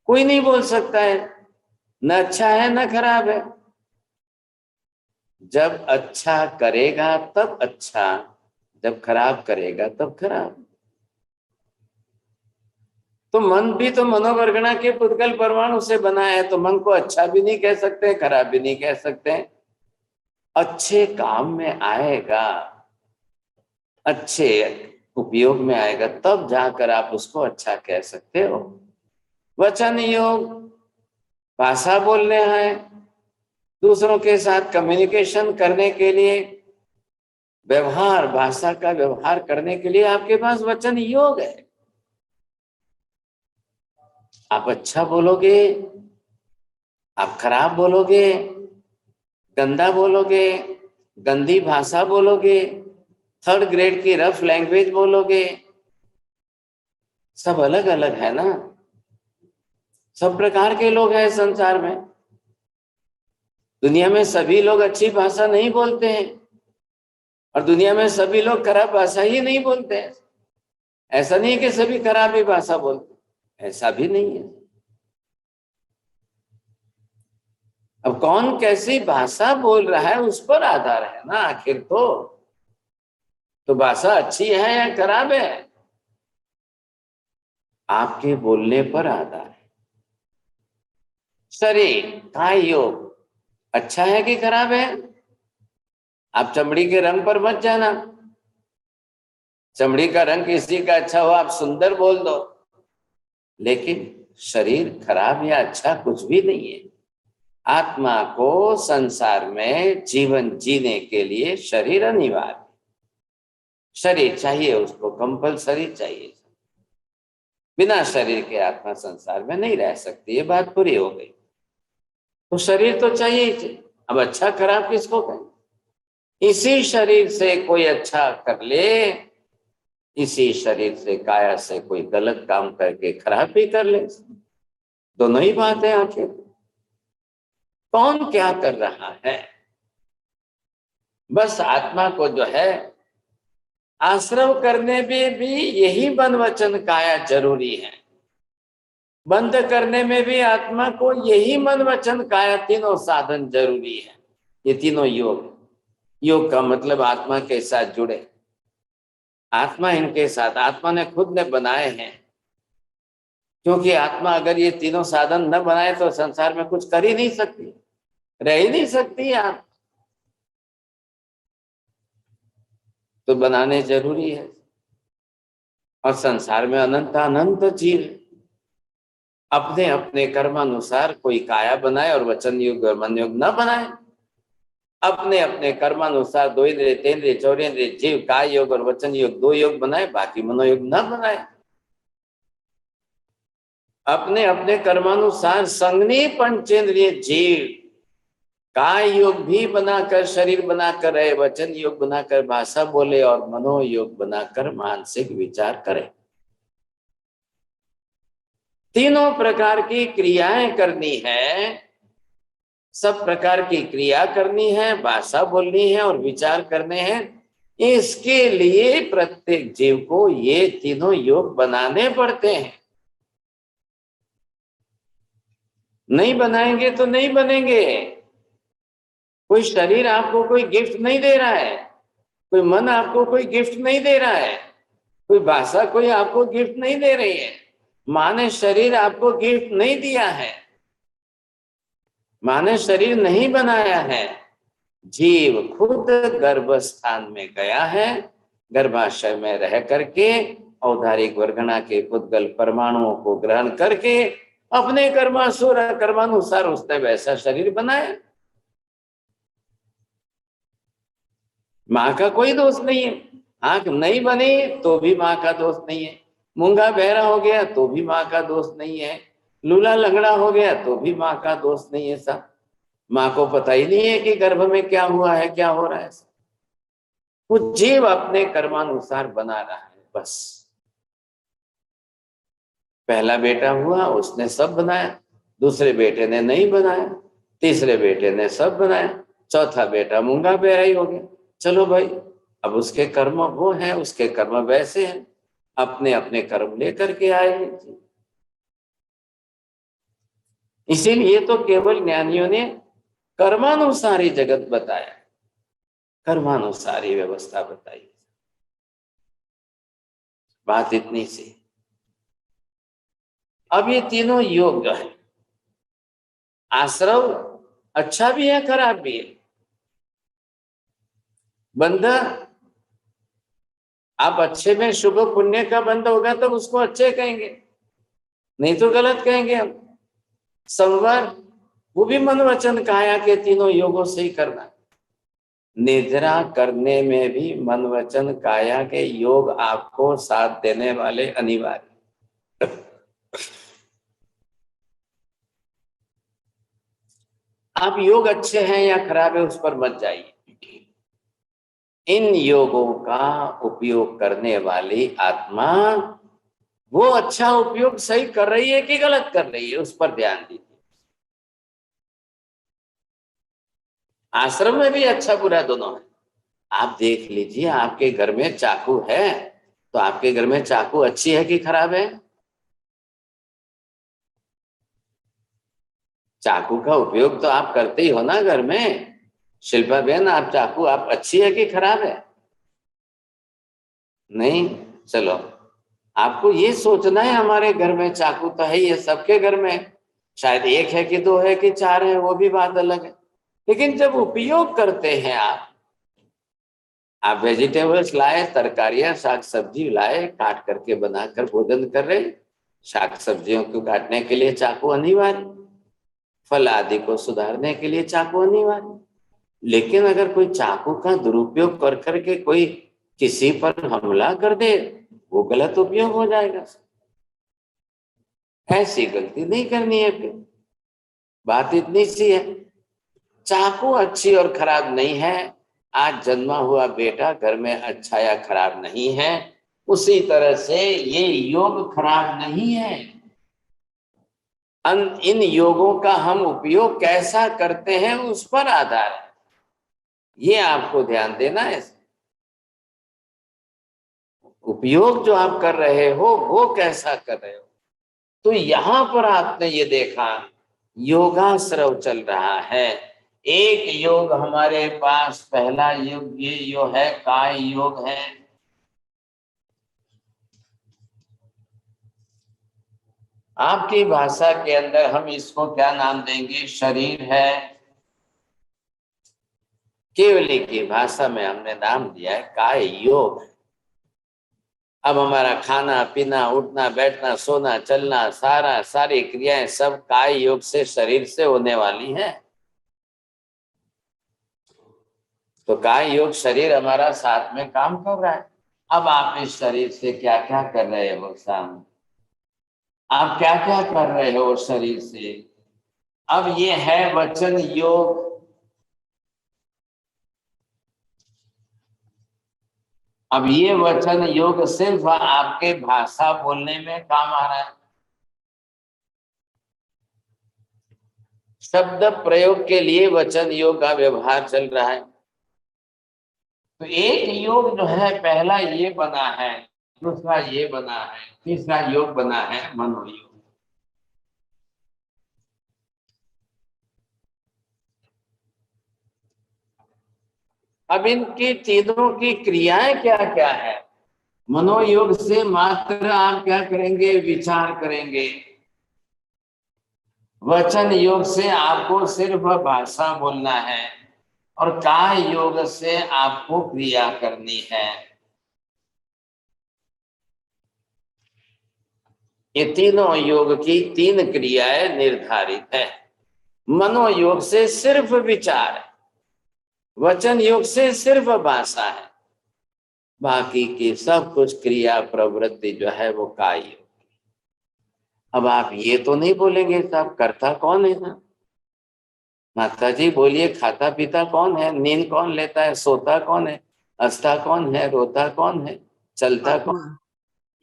कोई नहीं बोल सकता है, न अच्छा है न खराब है। जब अच्छा करेगा तब अच्छा, जब खराब करेगा तब खराब। तो मन भी तो मनोवर्गणा के पुद्गल परमाणु से बना है, तो मन को अच्छा भी नहीं कह सकते, खराब भी नहीं कह सकते। अच्छे काम में आएगा, अच्छे उपयोग में आएगा, तब जाकर आप उसको अच्छा कह सकते हो। वचन योग, भाषा बोलने हैं, दूसरों के साथ कम्युनिकेशन करने के लिए, व्यवहार, भाषा का व्यवहार करने के लिए आपके पास वचन योग है। आप अच्छा बोलोगे, आप खराब बोलोगे, गंदा बोलोगे, गंदी भाषा बोलोगे, 3rd ग्रेड की रफ लैंग्वेज बोलोगे, सब अलग अलग है ना। सब प्रकार के लोग हैं संसार में। दुनिया में सभी लोग अच्छी भाषा नहीं बोलते हैं, और दुनिया में सभी लोग खराब भाषा ही नहीं बोलते हैं। ऐसा नहीं है कि सभी खराब ही भाषा बोलते, ऐसा भी नहीं है। अब कौन कैसी भाषा बोल रहा है उस पर आधार है ना आखिर। तो भाषा अच्छी है या खराब है, आपके बोलने पर आधार है। शरीर का योग अच्छा है कि खराब है? आप चमड़ी के रंग पर मत जाना। चमड़ी का रंग किसी का अच्छा हो, आप सुंदर बोल दो, लेकिन शरीर खराब या अच्छा कुछ भी नहीं है। आत्मा को संसार में जीवन जीने के लिए शरीर अनिवार्य, शरीर चाहिए उसको, कंपलसरी चाहिए। बिना शरीर के आत्मा संसार में नहीं रह सकती, ये बात पूरी हो गई। तो शरीर तो चाहिए ही चाहिए। अब अच्छा खराब किसको कहें? इसी शरीर से कोई अच्छा कर ले, इसी शरीर से, काया से कोई गलत काम करके खराब भी कर ले, दोनों ही बात है। आखिर कौन क्या कर रहा है? बस आत्मा को जो है आश्रव करने में भी यही मन वचन काया जरूरी है। बंद करने में भी आत्मा को यही मन वचन काया तीनों साधन जरूरी है। ये तीनों योग, योग का मतलब आत्मा के साथ जुड़े, आत्मा इनके साथ, आत्मा ने खुद ने बनाए हैं। क्योंकि आत्मा अगर ये तीनों साधन न बनाए तो संसार में कुछ कर ही नहीं सकती, रह ही नहीं सकती आप। तो बनाने जरूरी है। और संसार में अनंत अनंत जीव अपने अपने कर्मानुसार, कोई काया बनाए और वचन योग और मन योग न बनाए। अपने अपने कर्मानुसार 2 इंद्रिय 3 इंद्रिय 4 इंद्रिय जीव काय योग और वचन योग 2 योग बनाए, बाकी मनोयोग न बनाए। अपने अपने कर्मानुसार संगनी पंचेंद्रिय जीव काय योग भी बनाकर शरीर बनाकर रहे, वचन योग बनाकर भाषा बोले, और मनोयोग बनाकर मानसिक विचार करे। तीनों प्रकार की क्रियाएं करनी है। सब प्रकार की क्रिया करनी है, भाषा बोलनी है और विचार करने हैं। इसके लिए प्रत्येक जीव को ये तीनों योग बनाने पड़ते हैं। नहीं बनाएंगे तो नहीं बनेंगे। कोई शरीर आपको कोई गिफ्ट नहीं दे रहा है, कोई मन आपको कोई गिफ्ट नहीं दे रहा है, कोई भाषा कोई आपको गिफ्ट नहीं दे रही है। माँ ने शरीर आपको गिफ्ट नहीं दिया है, माँ ने शरीर नहीं बनाया है। जीव खुद गर्भस्थान में गया है, गर्भाशय में रह करके औदारिक वर्गणा के पुद्गल परमाणुओं को ग्रहण करके अपने कर्मानुसार उसने वैसा शरीर बनाया। माँ का कोई दोष नहीं है। आंख नहीं बनी तो भी माँ का दोष नहीं है, मूंगा बहरा हो गया तो भी माँ का दोष नहीं है, लूला लंगड़ा हो गया तो भी माँ का दोष नहीं है। सब माँ को पता ही नहीं है कि गर्भ में क्या हुआ है, क्या हो रहा है। वो जीव अपने कर्मानुसार बना रहा है बस। पहला बेटा हुआ, उसने सब बनाया, दूसरे बेटे ने नहीं बनाया, तीसरे बेटे ने सब बनाया, चौथा बेटा मूंगा बहरा ही हो गया। चलो भाई, अब उसके कर्म वो हैं, उसके कर्म वैसे हैं, अपने अपने कर्म लेकर के आए। इसीलिए तो केवल ज्ञानियों ने कर्मानुसारी जगत बताया, कर्मानुसारी व्यवस्था बताई। बात इतनी सी। अब ये तीनों योग जो है, आश्रव अच्छा भी है खराब भी है। बंध, आप अच्छे में शुभ पुण्य का बंध होगा तो उसको अच्छे कहेंगे, नहीं तो गलत कहेंगे हम। संवर, वो भी मन वचन काया के तीनों योगों से ही करना। निद्रा करने में भी मन वचन काया के योग आपको साथ देने वाले अनिवार्य। आप योग अच्छे हैं या खराब है उस पर मत जाइए। इन योगों का उपयोग करने वाली आत्मा वो अच्छा उपयोग सही कर रही है कि गलत कर रही है, उस पर ध्यान दीजिए। आश्रम में भी अच्छा बुरा दोनों है। आप देख लीजिए, आपके घर में चाकू है तो आपके घर में चाकू अच्छी है कि खराब है? चाकू का उपयोग तो आप करते ही हो ना घर में। शिल्पा बहन, आप चाकू आप अच्छी है कि खराब है? नहीं। चलो, आपको ये सोचना है हमारे घर में चाकू तो है, ये सबके घर में शायद एक है कि दो है कि चार है, वो भी बात अलग है। लेकिन जब उपयोग करते हैं आप वेजिटेबल्स लाए, तरकारियां साग सब्जी लाए, काट करके बनाकर भोजन कर रहे, साग सब्जियों को काटने के लिए चाकू अनिवार्य, फल आदि को सुधारने के लिए चाकू अनिवार्य। लेकिन अगर कोई चाकू का दुरुपयोग कर करके कोई किसी पर हमला कर दे, वो गलत उपयोग हो जाएगा। ऐसी गलती नहीं करनी है। फिर बात इतनी सी है, चाकू अच्छी और खराब नहीं है। आज जन्मा हुआ बेटा घर में अच्छा या खराब नहीं है, उसी तरह से ये योग खराब नहीं है। इन योगों का हम उपयोग कैसा करते हैं उस पर आधार है, ये आपको ध्यान देना है। उपयोग जो आप कर रहे हो वो कैसा कर रहे हो। तो यहां पर आपने ये देखा, योगाश्रव चल रहा है। एक योग हमारे पास, पहला योग ये योग है, काय योग है। आपकी भाषा के अंदर हम इसको क्या नाम देंगे? शरीर है। केवली की भाषा में हमने नाम दिया है काय योग। अब हमारा खाना पीना, उठना बैठना, सोना चलना, सारी क्रियाएं सब काय योग से, शरीर से होने वाली हैं। तो काय योग शरीर हमारा साथ में काम कर रहा है। अब आप इस शरीर से क्या क्या कर रहे हो सामने, आप क्या क्या कर रहे हो शरीर से। अब ये है वचन योग। अब ये वचन योग सिर्फ आपके भाषा बोलने में काम आ रहा है। शब्द प्रयोग के लिए वचन योग का व्यवहार चल रहा है। तो एक योग जो है, पहला ये बना है, दूसरा ये बना है, तीसरा योग बना है मनोयोग। अब इनकी तीनों की क्रियाएं क्या क्या है? मनोयोग से मात्र आप क्या करेंगे? विचार करेंगे। वचन योग से आपको सिर्फ भाषा बोलना है, और काय योग से आपको क्रिया करनी है। ये तीनों योग की तीन क्रियाएं निर्धारित है। मनोयोग से सिर्फ विचार है, वचन योग से सिर्फ भाषा है, बाकी की सब कुछ क्रिया प्रवृत्ति जो है वो काय योग। अब आप ये तो नहीं बोलेंगे साहब करता कौन है ना? माता जी बोलिए, खाता पीता कौन है? नींद कौन लेता है? सोता कौन है? हंसता कौन है? रोता कौन है? चलता कौन? आत्मा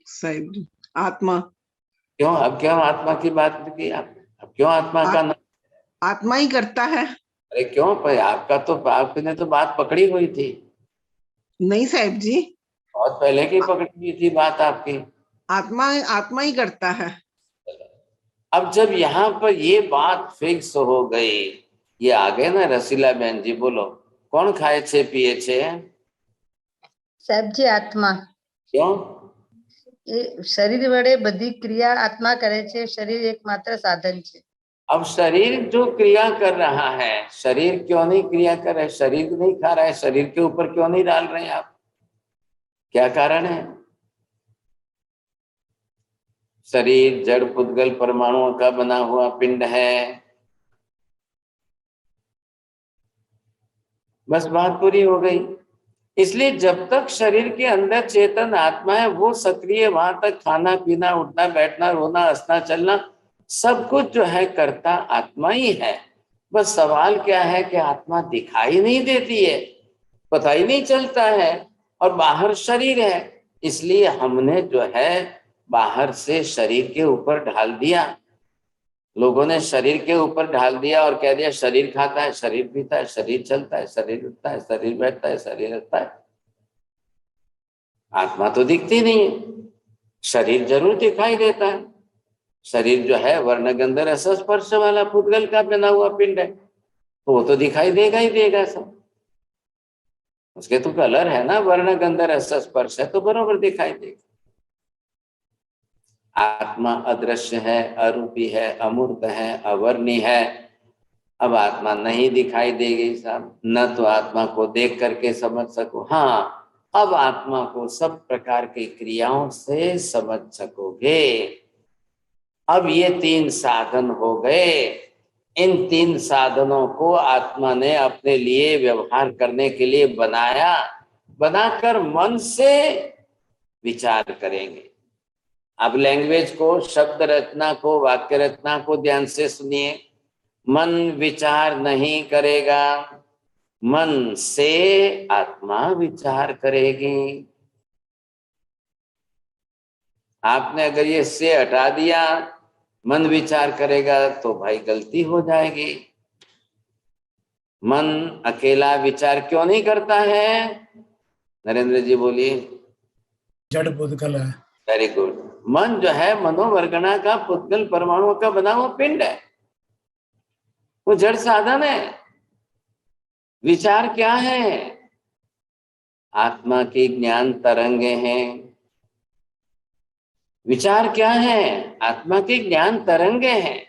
साहिब जी, आत्मा। क्यों अब क्यों आत्मा की बात की आपने? अब क्यों आत्मा का नाम? आत्मा ही करता है। अरे क्यों भाई, आपका तो आपने तो बात पकड़ी हुई थी। नहीं साहिब जी, बहुत पहले की पकड़ी हुई थी बात आपकी। आत्मा आत्मा ही करता है। अब जब यहाँ पर ये बात फिक्स हो गई, ये आ गए ना रसीला बहन जी, बोलो कौन खाए छे पिए छे? साहब जी आत्मा। क्यों? એ શરીર વડે બધી ક્રિયા આત્મા કરે છે, શરીર એકમાત્ર સાધન છે। अब शरीर जो क्रिया कर रहा है, शरीर क्यों नहीं क्रिया कर रहा है? शरीर नहीं खा रहा है, शरीर के ऊपर क्यों नहीं डाल रहे हैं आप? क्या कारण है? शरीर जड़ पुद्गल परमाणुओं का बना हुआ पिंड है। बस बात पूरी हो गई। इसलिए जब तक शरीर के अंदर चेतन आत्मा है, वो सक्रिय, वहां तक खाना पीना, उठना बैठना, रोना हंसना चलना सब कुछ जो है करता आत्मा ही है। बस सवाल क्या है कि आत्मा दिखाई नहीं देती है, पता ही नहीं चलता है, और बाहर शरीर है। इसलिए हमने जो है बाहर से शरीर के ऊपर ढाल दिया, लोगों ने शरीर के ऊपर ढाल दिया और कह दिया शरीर खाता है, शरीर पीता है, शरीर चलता है, शरीर उठता है, शरीर बैठता है, शरीर रहता है। आत्मा तो दिखती नहीं है, शरीर जरूर दिखाई देता है। शरीर जो है वर्ण गंध रस स्पर्श वाला पुद्गल का बना हुआ पिंड है, तो वो तो दिखाई देगा ही देगा सब। उसके तो कलर है ना, वर्ण गंध रस स्पर्श है तो बरोबर दिखाई देगा। आत्मा अदृश्य है, अरूपी है, अमूर्त है, अवर्णी है। अब आत्मा नहीं दिखाई देगी साहब, न तो आत्मा को देख करके समझ सको, हाँ अब आत्मा को सब प्रकार की क्रियाओं से समझ सकोगे। अब ये तीन साधन हो गए। इन तीन साधनों को आत्मा ने अपने लिए व्यवहार करने के लिए बनाया, बनाकर मन से विचार करेंगे। अब लैंग्वेज को, शब्द रचना को, वाक्य रचना को ध्यान से सुनिए। मन विचार नहीं करेगा, मन से आत्मा विचार करेगी। आपने अगर ये से हटा दिया, मन विचार करेगा, तो भाई गलती हो जाएगी। मन अकेला विचार क्यों नहीं करता है? नरेंद्र जी बोलिए। जड़ पुद्गल है। Very good. मन जो है मनोवर्गणा का पुद्गल परमाणुओं का बना हुआ पिंड है, वो जड़ साधन है। विचार क्या है? आत्मा की ज्ञान तरंगे हैं। विचार क्या है? आत्मा की ज्ञान तरंगे हैं।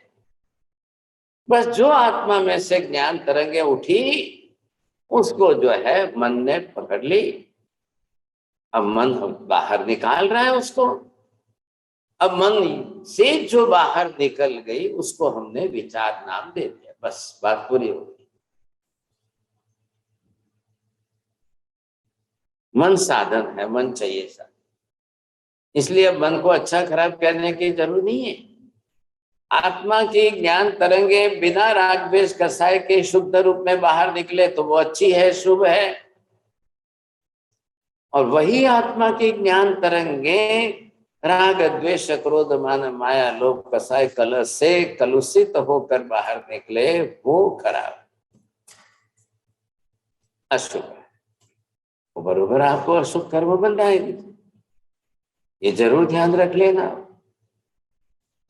बस जो आत्मा में से ज्ञान तरंगे उठी, उसको जो है मन ने पकड़ ली। अब मन बाहर निकाल रहा है उसको। अब मन से जो बाहर निकल गई उसको हमने विचार नाम दे दिया। बस बात पूरी हो गई। मन साधन है, मन चाहिए साधन। इसलिए अब मन को अच्छा खराब कहने की जरूरत नहीं है। आत्मा की ज्ञान तरंगे बिना राग द्वेष कसाय के शुद्ध रूप में बाहर निकले तो वो अच्छी है, शुभ है। और वही आत्मा की ज्ञान तरंगे राग द्वेष क्रोध मान माया लोभ कसाय कलश से कलुषित होकर बाहर निकले वो खराब, अशुभ है, वो बरोबर आपको अशुभ कर्म बनाएगी। ये जरूर ध्यान रख लेना।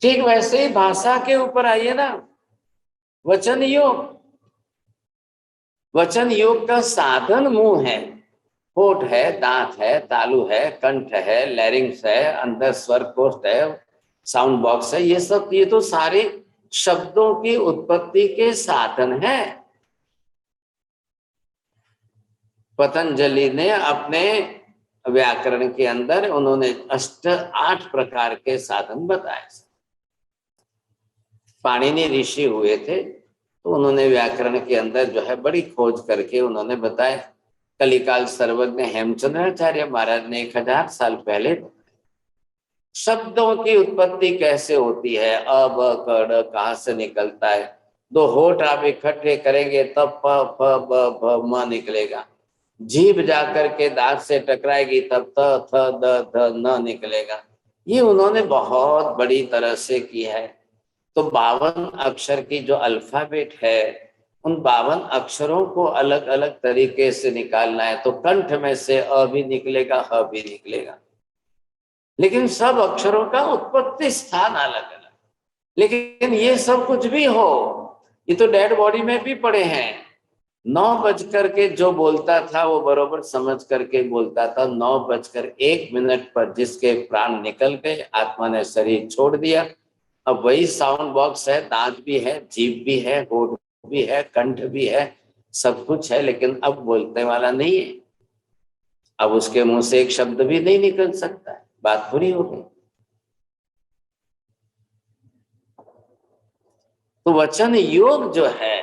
ठीक वैसे ही भाषा के ऊपर आइए ना, वचन योग। वचन योग का साधन मुंह है, होठ है, दांत है, तालु है, कंठ है, लैरिंग्स है, अंदर स्वर कोष्ठ है, साउंड बॉक्स है। ये सब, ये तो सारे शब्दों की उत्पत्ति के साधन है। पतंजलि ने अपने व्याकरण के अंदर उन्होंने 8 प्रकार के साधन बताए। पाणिनि ऋषि हुए थे तो उन्होंने व्याकरण के अंदर जो है बड़ी खोज करके उन्होंने बताया। कलिकाल सर्वज्ञ हेमचंद्राचार्य महाराज ने 1000 साल पहले शब्दों की उत्पत्ति कैसे होती है, अ ब क ड कहाँ से निकलता है, 2 होठ आप इकट्ठे करेंगे तब प फ ब भ म निकलेगा, जीभ जाकर के दांत से टकराएगी तब त थ द ध न निकलेगा। ये उन्होंने बहुत बड़ी तरह से की है। तो 52 अक्षर की जो अल्फाबेट है, उन 52 अक्षरों को अलग अलग तरीके से निकालना है। तो कंठ में से अ भी निकलेगा, ह भी निकलेगा, लेकिन सब अक्षरों का उत्पत्ति स्थान अलग अलग। लेकिन ये सब कुछ भी हो, ये तो डेड बॉडी में भी पड़े हैं। 9 बजकर के जो बोलता था वो बरोबर समझ करके बोलता था। 9:01 पर जिसके प्राण निकल गए, आत्मा ने शरीर छोड़ दिया, अब वही साउंड बॉक्स है, दांत भी है, जीभ भी है, होठ भी है, कंठ भी है, सब कुछ है, लेकिन अब बोलने वाला नहीं है। अब उसके मुंह से एक शब्द भी नहीं निकल सकता है, बात पूरी हो गई। तो वचन योग जो है,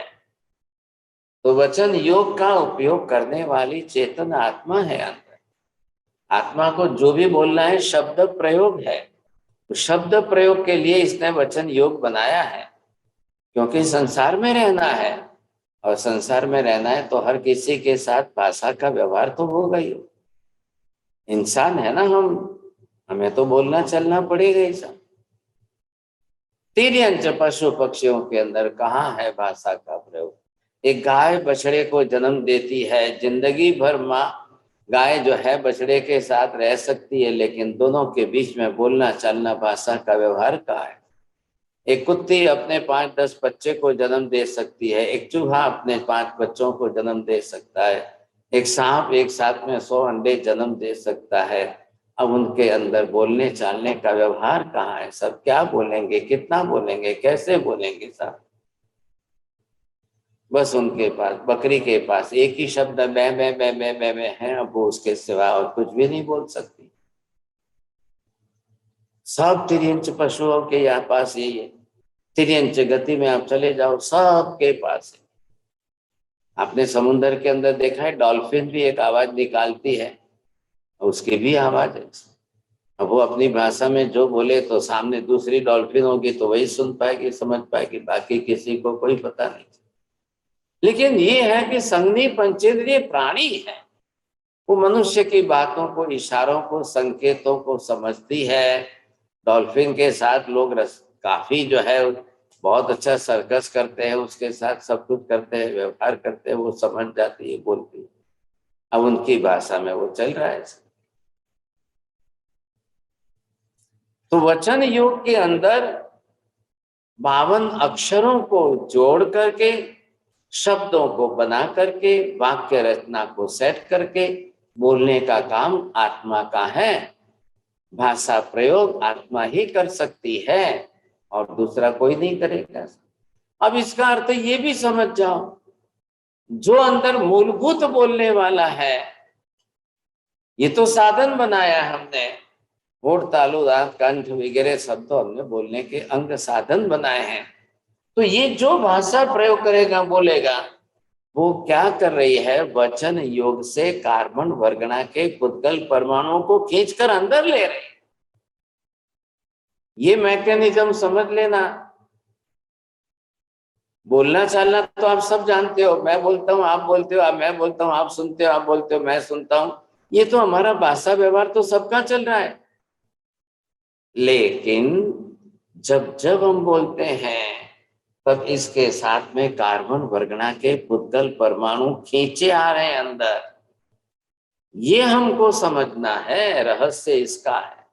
तो वचन योग का उपयोग करने वाली चेतन आत्मा है अंदर। आत्मा को जो भी बोलना है शब्द प्रयोग है। तो शब्द प्रयोग के लिए इसने वचन योग बनाया है, क्योंकि संसार में रहना है, और संसार में रहना है तो हर किसी के साथ भाषा का व्यवहार तो होगा ही। इंसान है ना हम, हमें तो बोलना चलना पड़ेगा ही सब। तिर्यंच पशु पक्षियों के अंदर कहाँ है भाषा का प्रयोग। एक गाय बछड़े को जन्म देती है, जिंदगी भर माँ गाय जो है बछड़े के साथ रह सकती है, लेकिन दोनों के बीच में बोलना चलना भाषा का व्यवहार कहाँ है। एक कुत्ती अपने 5-10 बच्चे को जन्म दे सकती है, एक चूहा अपने 5 बच्चों को जन्म दे सकता है, एक सांप एक साथ में 100 अंडे जन्म दे सकता है। अब उनके अंदर बोलने चालने का व्यवहार कहाँ है। सब क्या बोलेंगे, कितना बोलेंगे, कैसे बोलेंगे सब। बस उनके पास, बकरी के पास एक ही शब्द बै बै बै बै बै बै है, अब वो उसके सिवा और कुछ भी नहीं बोल सकती। सब तिर्यंच पशुओं के यहाँ पास यही है। तिर्यंच गति में आप चले जाओ, सबके पास है। आपने समुद्र के अंदर देखा है, डॉल्फिन भी एक आवाज निकालती है, उसकी भी आवाज है। अब वो अपनी भाषा में जो बोले तो सामने दूसरी डॉल्फिन होगी तो वही सुन पाएगी, समझ पाएगी, बाकी किसी को कोई पता नहीं। लेकिन ये है कि संज्ञी पंचेंद्रिय प्राणी है, वो मनुष्य की बातों को, इशारों को, संकेतों को समझती है। डॉल्फिन के साथ लोग काफी जो है बहुत अच्छा सर्कस करते हैं, उसके साथ सब कुछ करते हैं, व्यवहार करते हैं, वो समझ जाती है, बोलती है। अब उनकी भाषा में वो चल रहा है। तो वचन योग के अंदर 52 अक्षरों को जोड़ करके, शब्दों को बना करके, वाक्य रचना को सेट करके बोलने का काम आत्मा का है। भाषा प्रयोग आत्मा ही कर सकती है और दूसरा कोई नहीं करेगा। अब इसका अर्थ ये भी समझ जाओ, जो अंदर मूलभूत बोलने वाला है, ये तो साधन बनाया हमने, होठ तालु दांत कंठ वगैरह सब तो हमने बोलने के अंग साधन बनाए हैं। तो ये जो भाषा प्रयोग करेगा, बोलेगा, वो क्या कर रही है, वचन योग से कार्बन वर्गणा के पुद्गल परमाणुओं को खींचकर अंदर ले रही। ये मैकेनिज्म समझ लेना। बोलना चालना तो आप सब जानते हो, मैं बोलता हूँ आप बोलते हो, मैं बोलता हूँ आप सुनते हो, आप बोलते हो मैं सुनता हूँ, ये तो हमारा भाषा व्यवहार तो सबका चल रहा है। लेकिन जब जब हम बोलते हैं तब इसके साथ में कार्बन वर्गना के पुद्गल परमाणु खींचे आ रहे हैं अंदर। ये हमको समझना है, रहस्य इसका है।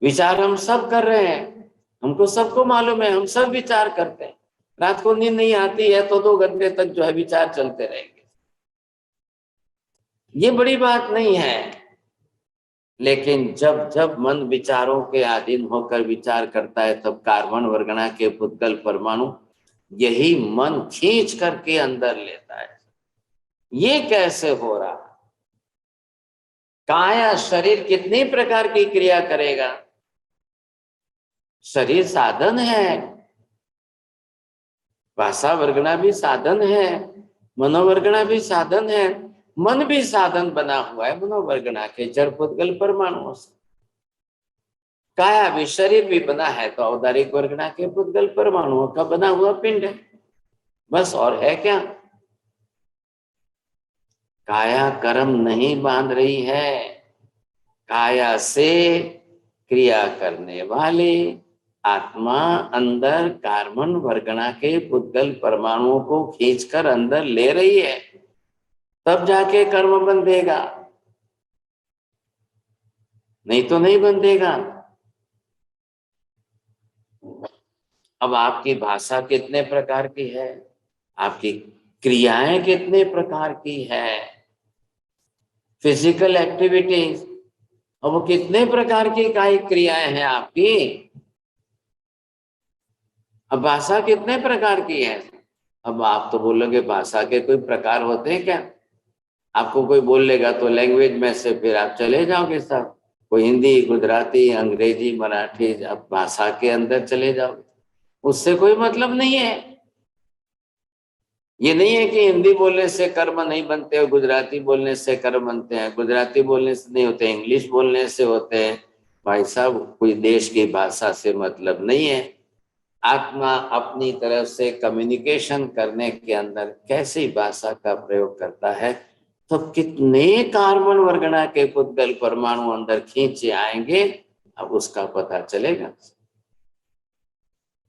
विचार हम सब कर रहे हैं, हमको सबको मालूम है, हम सब विचार करते हैं। रात को नींद नहीं आती है तो 2 घंटे तक जो है विचार चलते रहेंगे, ये बड़ी बात नहीं है। लेकिन जब जब मन विचारों के अधीन होकर विचार करता है तब कार्बन वर्गना के पुद्गल परमाणु यही मन खींच करके अंदर लेता है। ये कैसे हो रहा? काया शरीर कितनी प्रकार की क्रिया करेगा? शरीर साधन है, भाषा वर्गना भी साधन है, मनोवर्गना भी साधन है, मन भी साधन बना हुआ है मनोवर्गना के जड़ पुद्गल परमाणुओं से। काया भी, शरीर भी बना है तो औदारिक वर्गना के पुद्गल परमाणुओं का बना हुआ पिंड है, बस। और है क्या? काया कर्म नहीं बांध रही है, काया से क्रिया करने वाले आत्मा अंदर कार्बन वर्गना के पुद्गल परमाणुओं को खींचकर अंदर ले रही है, तब जाके कर्म बंधेगा, नहीं तो नहीं बंधेगा। अब आपकी भाषा कितने प्रकार की है, आपकी क्रियाएं कितने प्रकार की है, फिजिकल एक्टिविटीज, अब वो कितने प्रकार की कायिक क्रियाएं हैं आपकी। अब भाषा कितने प्रकार की है। अब आप तो बोलोगे भाषा के कोई प्रकार होते हैं क्या? आपको कोई बोल लेगा तो लैंग्वेज में से फिर आप चले जाओगे सब, कोई हिंदी, गुजराती, अंग्रेजी, मराठी, अब भाषा के अंदर चले जाओगे, उससे कोई मतलब नहीं है। ये नहीं है कि हिंदी बोलने से कर्म नहीं बनते और गुजराती बोलने से कर्म बनते हैं, गुजराती बोलने से नहीं होते, इंग्लिश बोलने से होते हैं। भाई साहब, कोई देश की भाषा से मतलब नहीं है। आत्मा अपनी तरफ से कम्युनिकेशन करने के अंदर कैसी भाषा का प्रयोग करता है, तो कितने कार्बन वर्गना के पुद्गल परमाणु अंदर खींचे आएंगे, अब उसका पता चलेगा।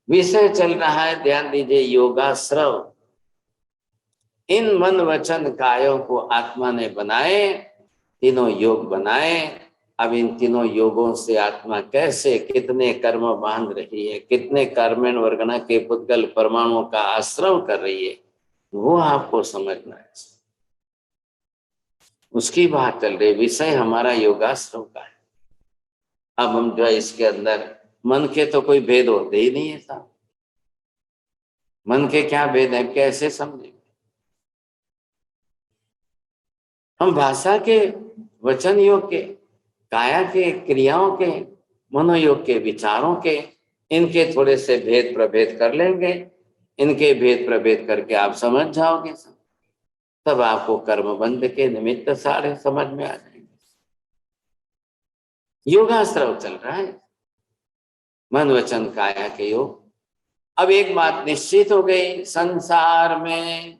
विषय चल रहा है, ध्यान दीजिए, योगाश्रव। इन मन वचन कायों को आत्मा ने बनाए, तीनों योग बनाए। अब इन तीनों योगों से आत्मा कैसे कितने कर्म बांध रही है, कितने कार्बन वर्गना के पुद्गल परमाणुओं का आश्रव कर रही है, वो आपको समझना है। उसकी बात चल रही, विषय हमारा योगाश्रव का है। अब हम जो है इसके अंदर मन के तो कोई भेद होते ही नहीं है साहब। मन के क्या भेद है, कैसे समझेंगे? हम भाषा के, वचन योग के, काया के, क्रियाओं के, मनोयोग के, विचारों के, इनके थोड़े से भेद प्रभेद कर लेंगे। इनके भेद प्रभेद करके आप समझ जाओगे, तब आपको कर्म बंध के निमित्त सारे समझ में आ जाएंगे। योगाश्रव चल रहा है, मन वचन काया के योग। अब एक बात निश्चित हो गई, संसार में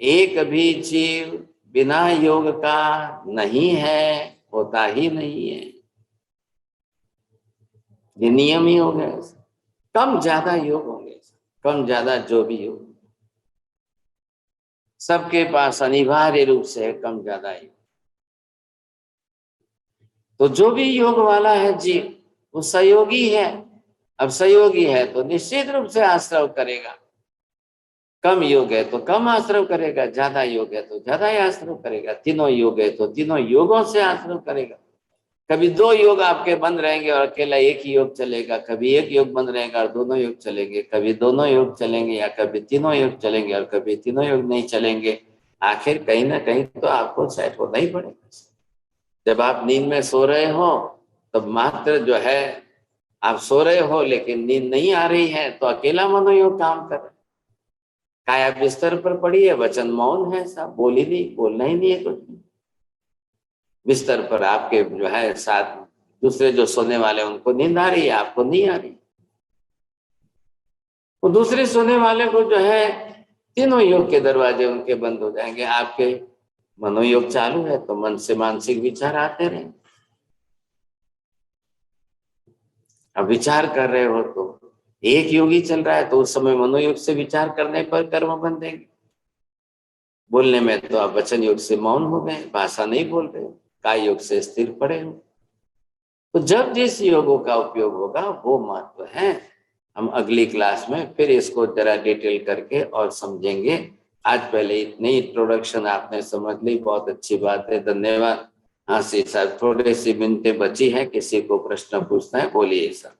एक भी जीव बिना योग का नहीं है, होता ही नहीं है। ये नियम ही हो गया। कम ज्यादा योग होंगे, कम ज्यादा जो भी हो, सबके पास अनिवार्य रूप से कम ज्यादा योग। तो जो भी योग वाला है जीव, वो सहयोगी है। अब सहयोगी है तो निश्चित रूप से आश्रव करेगा। कम योग है तो कम आश्रव करेगा, ज्यादा योग है तो ज्यादा ही आश्रव करेगा, तीनों योग है तो तीनों योगों से आश्रव करेगा। कभी 2 योग आपके बंद रहेंगे और अकेला एक ही योग चलेगा, कभी एक योग बंद रहेगा और दोनों योग चलेंगे, कभी दोनों योग चलेंगे या कभी तीनों योग चलेंगे और कभी तीनों योग नहीं चलेंगे। आखिर कहीं ना कहीं तो आपको सेट होना ही पड़ेगा। जब आप नींद में सो रहे हो तब मात्र जो है आप सो रहे हो लेकिन नींद नहीं आ रही है, तो अकेला मनोयोग काम कर रहा है। काया बिस्तर पर पड़ी है, वचन मौन है, सब बोल ही नहीं, बोलना ही नहीं है कुछ। बिस्तर पर आपके जो है साथ दूसरे जो सोने वाले उनको नींद आ रही है, आपको नहीं आ रही। वो दूसरे सोने वाले को जो है तीनों योग के दरवाजे उनके बंद हो जाएंगे। आपके मनोयोग चालू है तो मन से मानसिक विचार आते रहे। अब विचार कर रहे हो तो एक योगी चल रहा है तो उस समय मनोयोग से विचार करने पर कर्म बंधेंगे। बोलने में तो आप वचन योग से मौन हो गए, भाषा नहीं बोल रहे, काय योग से स्थिर पड़े हो। तो जब जिस योगों का उपयोग होगा वो महत्व है। हम अगली क्लास में फिर इसको जरा डिटेल करके और समझेंगे। आज पहले इतनी इंट्रोडक्शन आपने समझ ली, बहुत अच्छी बात है, धन्यवाद। हाँ सी साहब, थोड़ी सी मिनटें बची हैं, किसी को प्रश्न पूछना है बोलिए सर।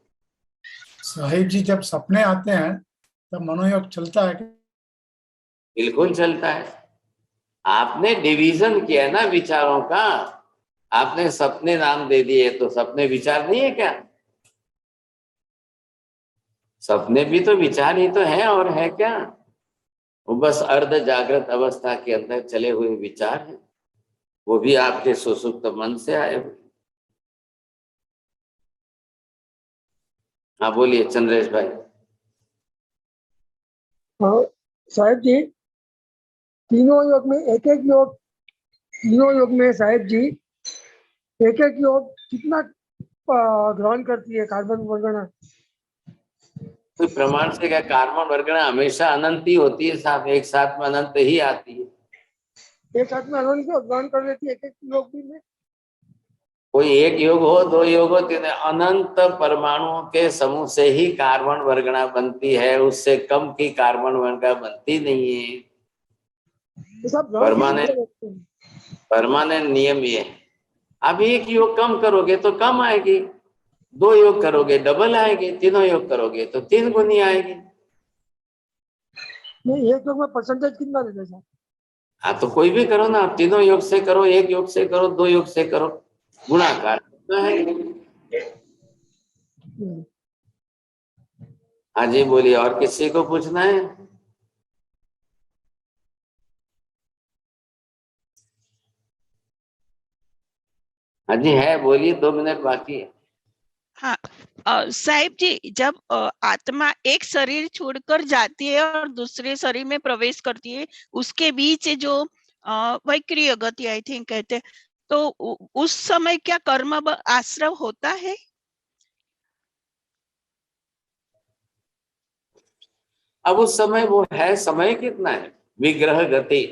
साहिब जी, जब सपने आते हैं तब मनोयोग चलता है क्या? बिल्कुल चलता है। आपने डिवीजन किया ना विचारों का, आपने सपने नाम दे दिए, तो सपने विचार नहीं है क्या? सपने भी तो विचार ही तो है, और है क्या? वो बस अर्ध जागृत अवस्था के अंदर चले हुए विचार हैं, वो भी आपके सुसुप्त मन से आए हुए। हाँ बोलिए चंद्रेश भाई। हाँ साहिब जी, तीनों योग में एक एक योग, तीनों योग में साहिब जी एक एक योग कितना ग्रहण करती है कार्बन वर्गना? कोई प्रमाण से क्या? कार्बन वर्गना हमेशा अनंत ही होती है साहब, एक साथ में अनंत ही आती है। एक साथ में अनंत को ग्रहण कर लेती है एक एक योग भी में? कोई एक योग हो, दो योग हो, तीन, अनंत परमाणुओं के समूह से ही कार्बन वर्गना बनती है, उससे कम की कार्बन वर्गना बनती नहीं है। तो सब ग्रहण करते हैं। परमानेंट नियम ये है। अब एक योग कम करोगे तो कम आएगी, दो योग करोगे डबल आएगी, तीनों योग करोगे तो 3 गुनी आएगी। नहीं, एक योग में परसेंटेज कितना देते हैं? हाँ तो कोई भी करो ना, आप तीनों योग से करो, एक योग से करो, दो योग से करो, गुणाकार है। हाँ जी बोलिए, और किसी को पूछना है? हाँ जी है, बोलिए, 2 मिनट बाकी है। हाँ साहिब जी, जब आत्मा एक शरीर छोड़कर जाती है और दूसरे शरीर में प्रवेश करती है, उसके बीच जो वैक्रिय गति आई थिंक कहते हैं, तो उस समय क्या कर्म आश्रव होता है? अब उस समय वो है, समय कितना है? विग्रह गति।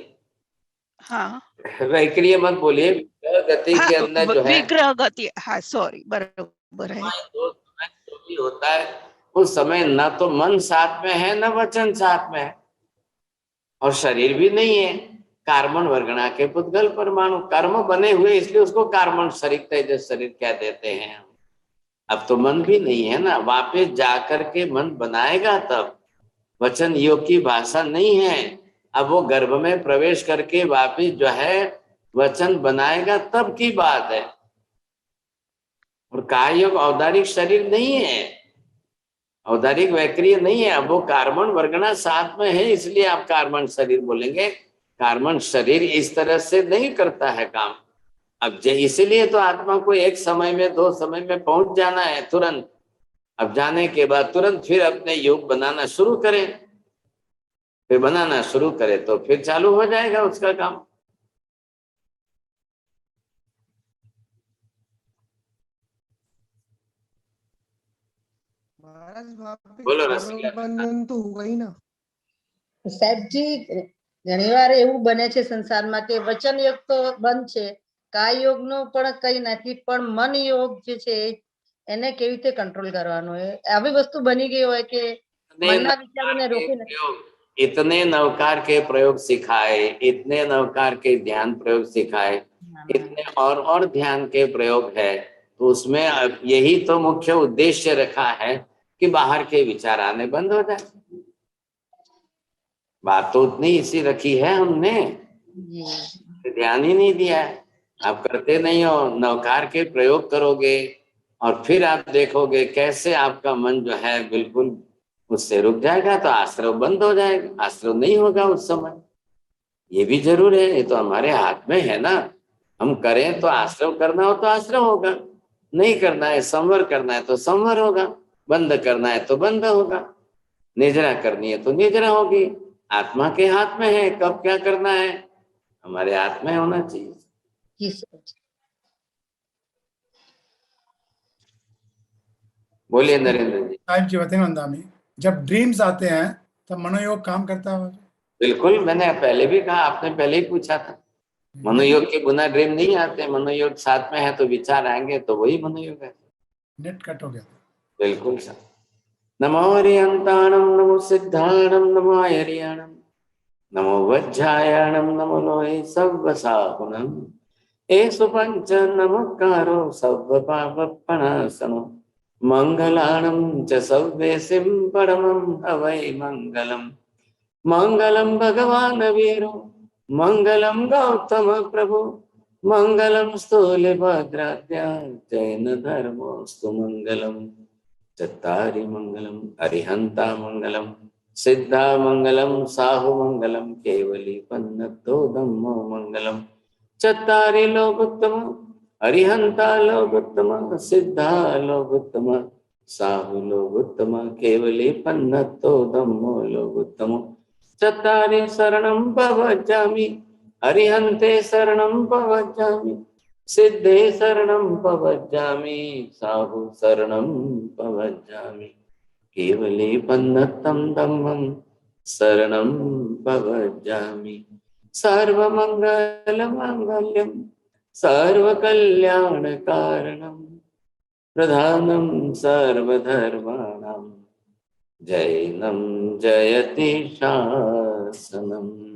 हाँ वैक्रिय मत बोलिए, विग्रह गति हाँ, के अंदर जो है विग्रह गति, हाँ सॉरी, बराबर है। जो भी होता है उस समय न तो मन साथ में है, न वचन साथ में है, और शरीर भी नहीं है। कार्बन वर्गना के पुद्गल परमाणु कर्म बने हुए, इसलिए उसको कार्बन शरीर, तेजस शरीर कह देते हैं। अब तो मन भी नहीं है ना, वापस जाकर के मन बनाएगा तब। वचन योग की भाषा नहीं है। अब वो गर्भ में प्रवेश करके वापस जो है वचन बनाएगा तब की बात है। और काय योग औदारिक शरीर नहीं है, औदारिक वैक्रिय नहीं है। अब वो कार्बन वर्गना साथ में है, इसलिए आप कार्बन शरीर बोलेंगे। कार्बन शरीर इस तरह से नहीं करता है काम। अब इसीलिए तो आत्मा को एक समय में, दो समय में पहुंच जाना है तुरंत। अब जाने के बाद तुरंत फिर अपने योग बनाना शुरू करें, फिर बनाना शुरू करे तो फिर चालू हो जाएगा उसका काम। महाराज वापस बोलो कर्म रसिया। बंधन तो हुआ ही ना। સાહેબજી ઘણીવાર એવું બને છે સંસારમાં કે વચન યોગ તો બંધ છે, કાય યોગ નો પણ કઈ નથી, પણ મન યોગ જે છે એને કેવી રીતે કંટ્રોલ કરવાનો? આવી વસ્તુ બની ગઈ હોય કે મનના વિચારોને રોકી નથી। इतने नवकार के प्रयोग सिखाए, इतने नवकार के ध्यान प्रयोग सिखाए, इतने और ध्यान के प्रयोग है, तो उसमें यही तो मुख्य उद्देश्य रखा है कि बाहर के विचार आने बंद हो जाए। बात तो उतनी इसी रखी है हमने, ध्यान ही नहीं दिया है। आप करते नहीं हो, नवकार के प्रयोग करोगे और फिर आप देखोगे कैसे आपका मन जो है बिल्कुल उससे रुक जाएगा, तो आश्रव बंद हो जाएगा, आश्रव नहीं होगा उस समय। ये भी जरूर है, ये तो हमारे हाथ में है ना। हम करें तो आश्रव करना हो तो आश्रव होगा, नहीं करना है संवर करना है तो संवर होगा, बंद करना है तो बंद होगा, निजरा करनी है तो निजरा होगी। आत्मा के हाथ में है कब क्या करना है, हमारे हाथ में होना चाहिए। बोलिए नरेंद्र जी। साहिब जी बताइए वंदामी, जब ड्रीम्स आते हैं तब मनोयोग काम करता है? बिल्कुल, मैंने पहले भी कहा, आपने पहले ही पूछा था। मनोयोग के बिना ड्रीम नहीं आते, मनोयोग साथ में है तो विचार आएंगे, तो वही मनोयोग है। नेट कट हो गया। बिल्कुल सर। नमो हरियंताणम नमो सिद्धाणम नमो हरियाणम नमो वज्रायणम नमो लोहे सव्वसाहुणम एषु पंच नमस्कारो सव्वपापनाशनो मंगलाणं च सव्वेसिं परमं हवै मंगलम् मंगलम भगवान वीरो मंगलम गौतम प्रभु मंगलम स्थूलभद्राद्या जैन धर्मोस्तु मंगलम चत्तारि मंगलम अरिहंता मंगलम सिद्धा मंगलम साहु मंगलम केवली पन्नतो धम्मो मंगलम चत्तारि लोकोत्तम अरिहंता लोकोत्तम सिद्धा लोकोत्तम साहु लोकोत्तम केवली पन्नतो धम्मो लोकोत्तम चत्तारि शरणं प्रवज्जामि अरिहन्ते शरणं प्रवज्जामि सिद्धे शरणं प्रवज्जामि साहु शरणं प्रवज्जामि केवले पन्नतं धम्मं शरणं प्रवज्जामि सर्वमङ्गलमाङ्गल्यं सर्वकल्याणकारणं प्रधानं सर्वधर्माणां जैनं जयति शासनम्।